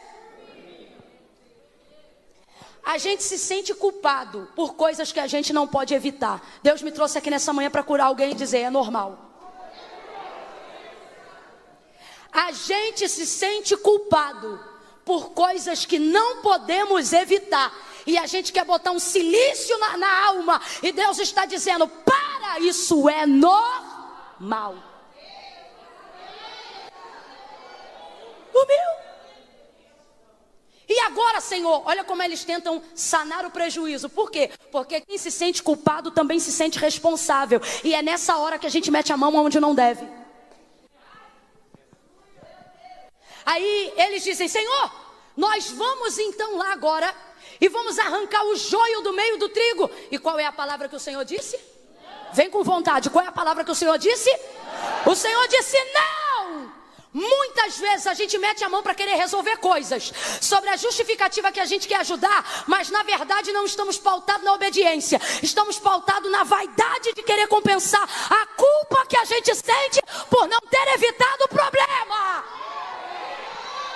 A gente se sente culpado por coisas que a gente não pode evitar. Deus me trouxe aqui nessa manhã para curar alguém e dizer, é normal. A gente se sente culpado por coisas que não podemos evitar. E a gente quer botar um silício na alma. E Deus está dizendo, para, isso é normal. O meu. E agora, Senhor, olha como eles tentam sanar o prejuízo. Por quê? Porque quem se sente culpado também se sente responsável. E é nessa hora que a gente mete a mão onde não deve. Aí eles dizem, Senhor, nós vamos então lá agora e vamos arrancar o joio do meio do trigo. E qual é a palavra que o Senhor disse? Vem com vontade. Qual é a palavra que o Senhor disse? O Senhor disse, não! Muitas vezes a gente mete a mão para querer resolver coisas sobre a justificativa que a gente quer ajudar, mas na verdade não estamos pautados na obediência. Estamos pautados na vaidade de querer compensar a culpa que a gente sente por não ter evitado o problema.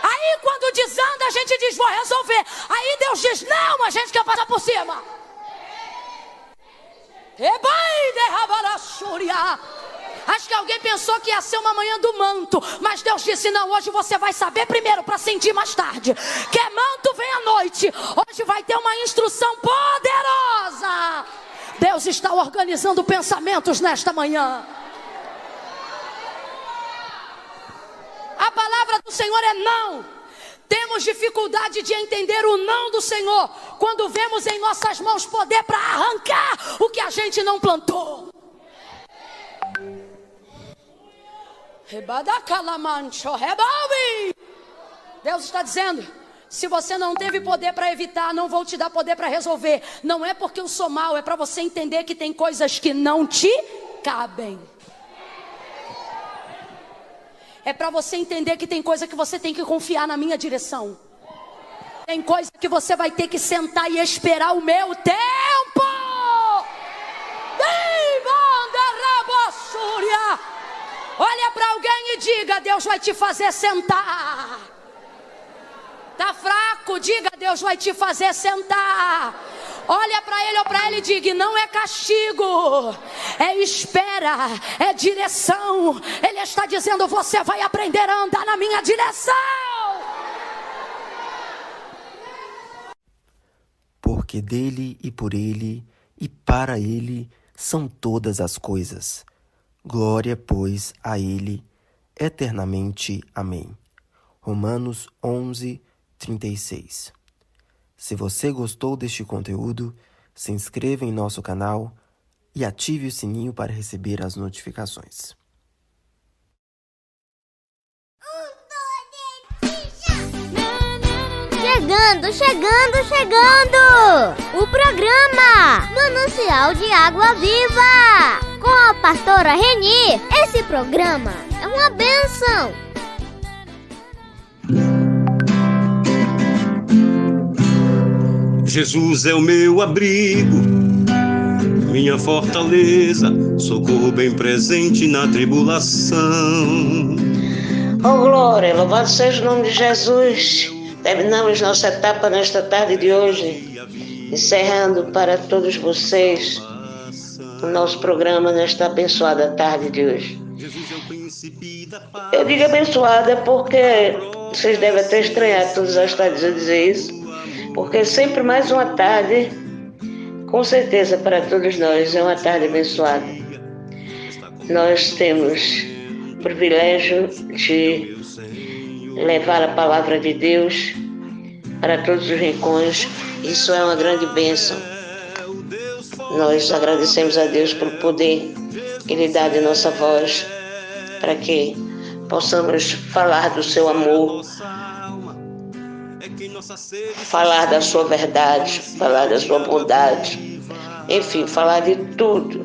Aí quando desanda a gente diz, vou resolver. Aí Deus diz, não, a gente quer passar por cima. Acho que alguém pensou que ia ser uma manhã do manto, mas Deus disse: não, hoje você vai saber primeiro para sentir mais tarde. Quer manto, vem à noite. Hoje vai ter uma instrução poderosa. Deus está organizando pensamentos nesta manhã. A palavra do Senhor é não. Temos dificuldade de entender o não do Senhor quando vemos em nossas mãos poder para arrancar o que a gente não plantou. Deus está dizendo: se você não teve poder para evitar, não vou te dar poder para resolver. Não é porque eu sou mau, é para você entender que tem coisas que não te cabem. É para você entender que tem coisa que você tem que confiar na minha direção. Tem coisa que você vai ter que sentar e esperar o meu tempo. Olha para alguém e diga: Deus vai te fazer sentar. Tá fraco? Diga: Deus vai te fazer sentar. Olha para ele ou para ela e diga: não é castigo, é espera, é direção. Ele está dizendo: você vai aprender a andar na minha direção. Porque dele e por ele e para ele são todas as coisas. Glória, pois, a ele eternamente. Amém. Romanos 11:36. Se você gostou deste conteúdo, se inscreva em nosso canal e ative o sininho para receber as notificações. Chegando! O programa Manancial de Água Viva, com a pastora Reni. Esse programa é uma bênção. Jesus é o meu abrigo, minha fortaleza, socorro bem presente na tribulação. Oh glória, louvado seja o nome de Jesus. Terminamos nossa etapa nesta tarde de hoje, encerrando para todos vocês o nosso programa nesta abençoada tarde de hoje. Eu digo abençoada porque vocês devem até estranhar todas as tardes eu dizer isso, porque sempre mais uma tarde, com certeza para todos nós, é uma tarde abençoada. Nós temos o privilégio de levar a palavra de Deus para todos os rincões. Isso é uma grande bênção. Nós agradecemos a Deus pelo poder que Ele dá de nossa voz, para que possamos falar do seu amor, falar da sua verdade, falar da sua bondade, enfim, falar de tudo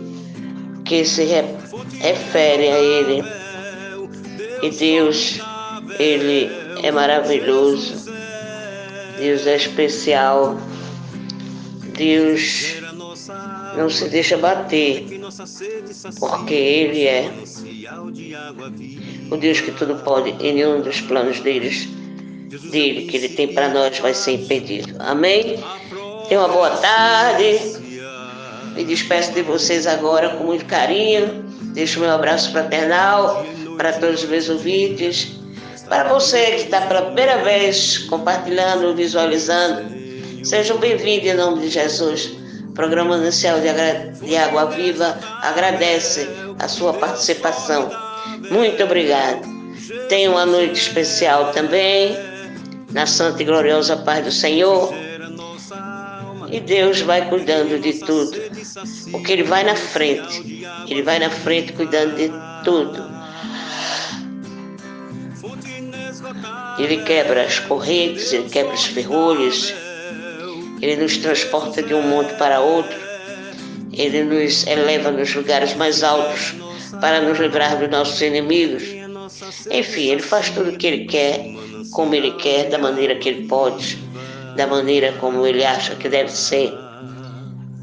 que se refere a Ele. E Deus, Ele é maravilhoso, Deus é especial, Deus não se deixa bater, porque Ele é o Deus que tudo pode, e nenhum dos planos dele que Ele tem para nós vai ser impedido. Amém? Tenha uma boa tarde. Me despeço de vocês agora com muito carinho. Deixo meu abraço fraternal para todos os meus ouvintes. Para você que está pela primeira vez compartilhando, visualizando, sejam bem-vindos em nome de Jesus. O programa Manancial de Água Viva agradece a sua participação. Muito obrigado. Tenha uma noite especial também, na santa e gloriosa paz do Senhor. E Deus vai cuidando de tudo, porque Ele vai na frente. Ele vai na frente cuidando de tudo. Ele quebra as correntes, Ele quebra os ferrolhos, Ele nos transporta de um monte para outro, Ele nos eleva nos lugares mais altos para nos livrar dos nossos inimigos. Enfim, Ele faz tudo o que Ele quer, como Ele quer, da maneira que Ele pode, da maneira como Ele acha que deve ser.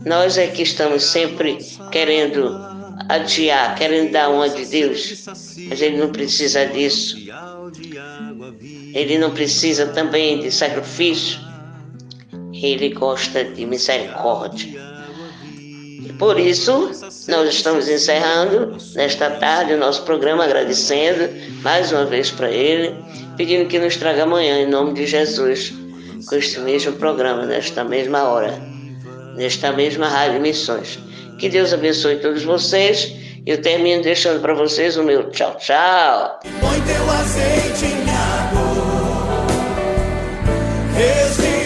Nós é que estamos sempre querendo adiar, querendo dar uma de Deus, mas Ele não precisa disso. Ele não precisa também de sacrifício. Ele gosta de misericórdia. Por isso, nós estamos encerrando nesta tarde o nosso programa, agradecendo mais uma vez para ele, pedindo que nos traga amanhã, em nome de Jesus, com este mesmo programa, nesta mesma hora, nesta mesma Rádio Missões. Que Deus abençoe todos vocês. Eu termino deixando para vocês o meu tchau, tchau. Põe teu azeite em água, restitui.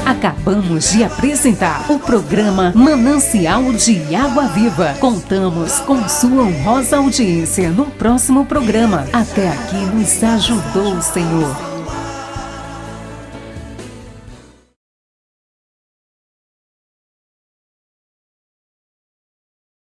Acabamos de apresentar o programa Manancial de Água Viva. Contamos com sua honrosa audiência no próximo programa. Até aqui nos ajudou o Senhor.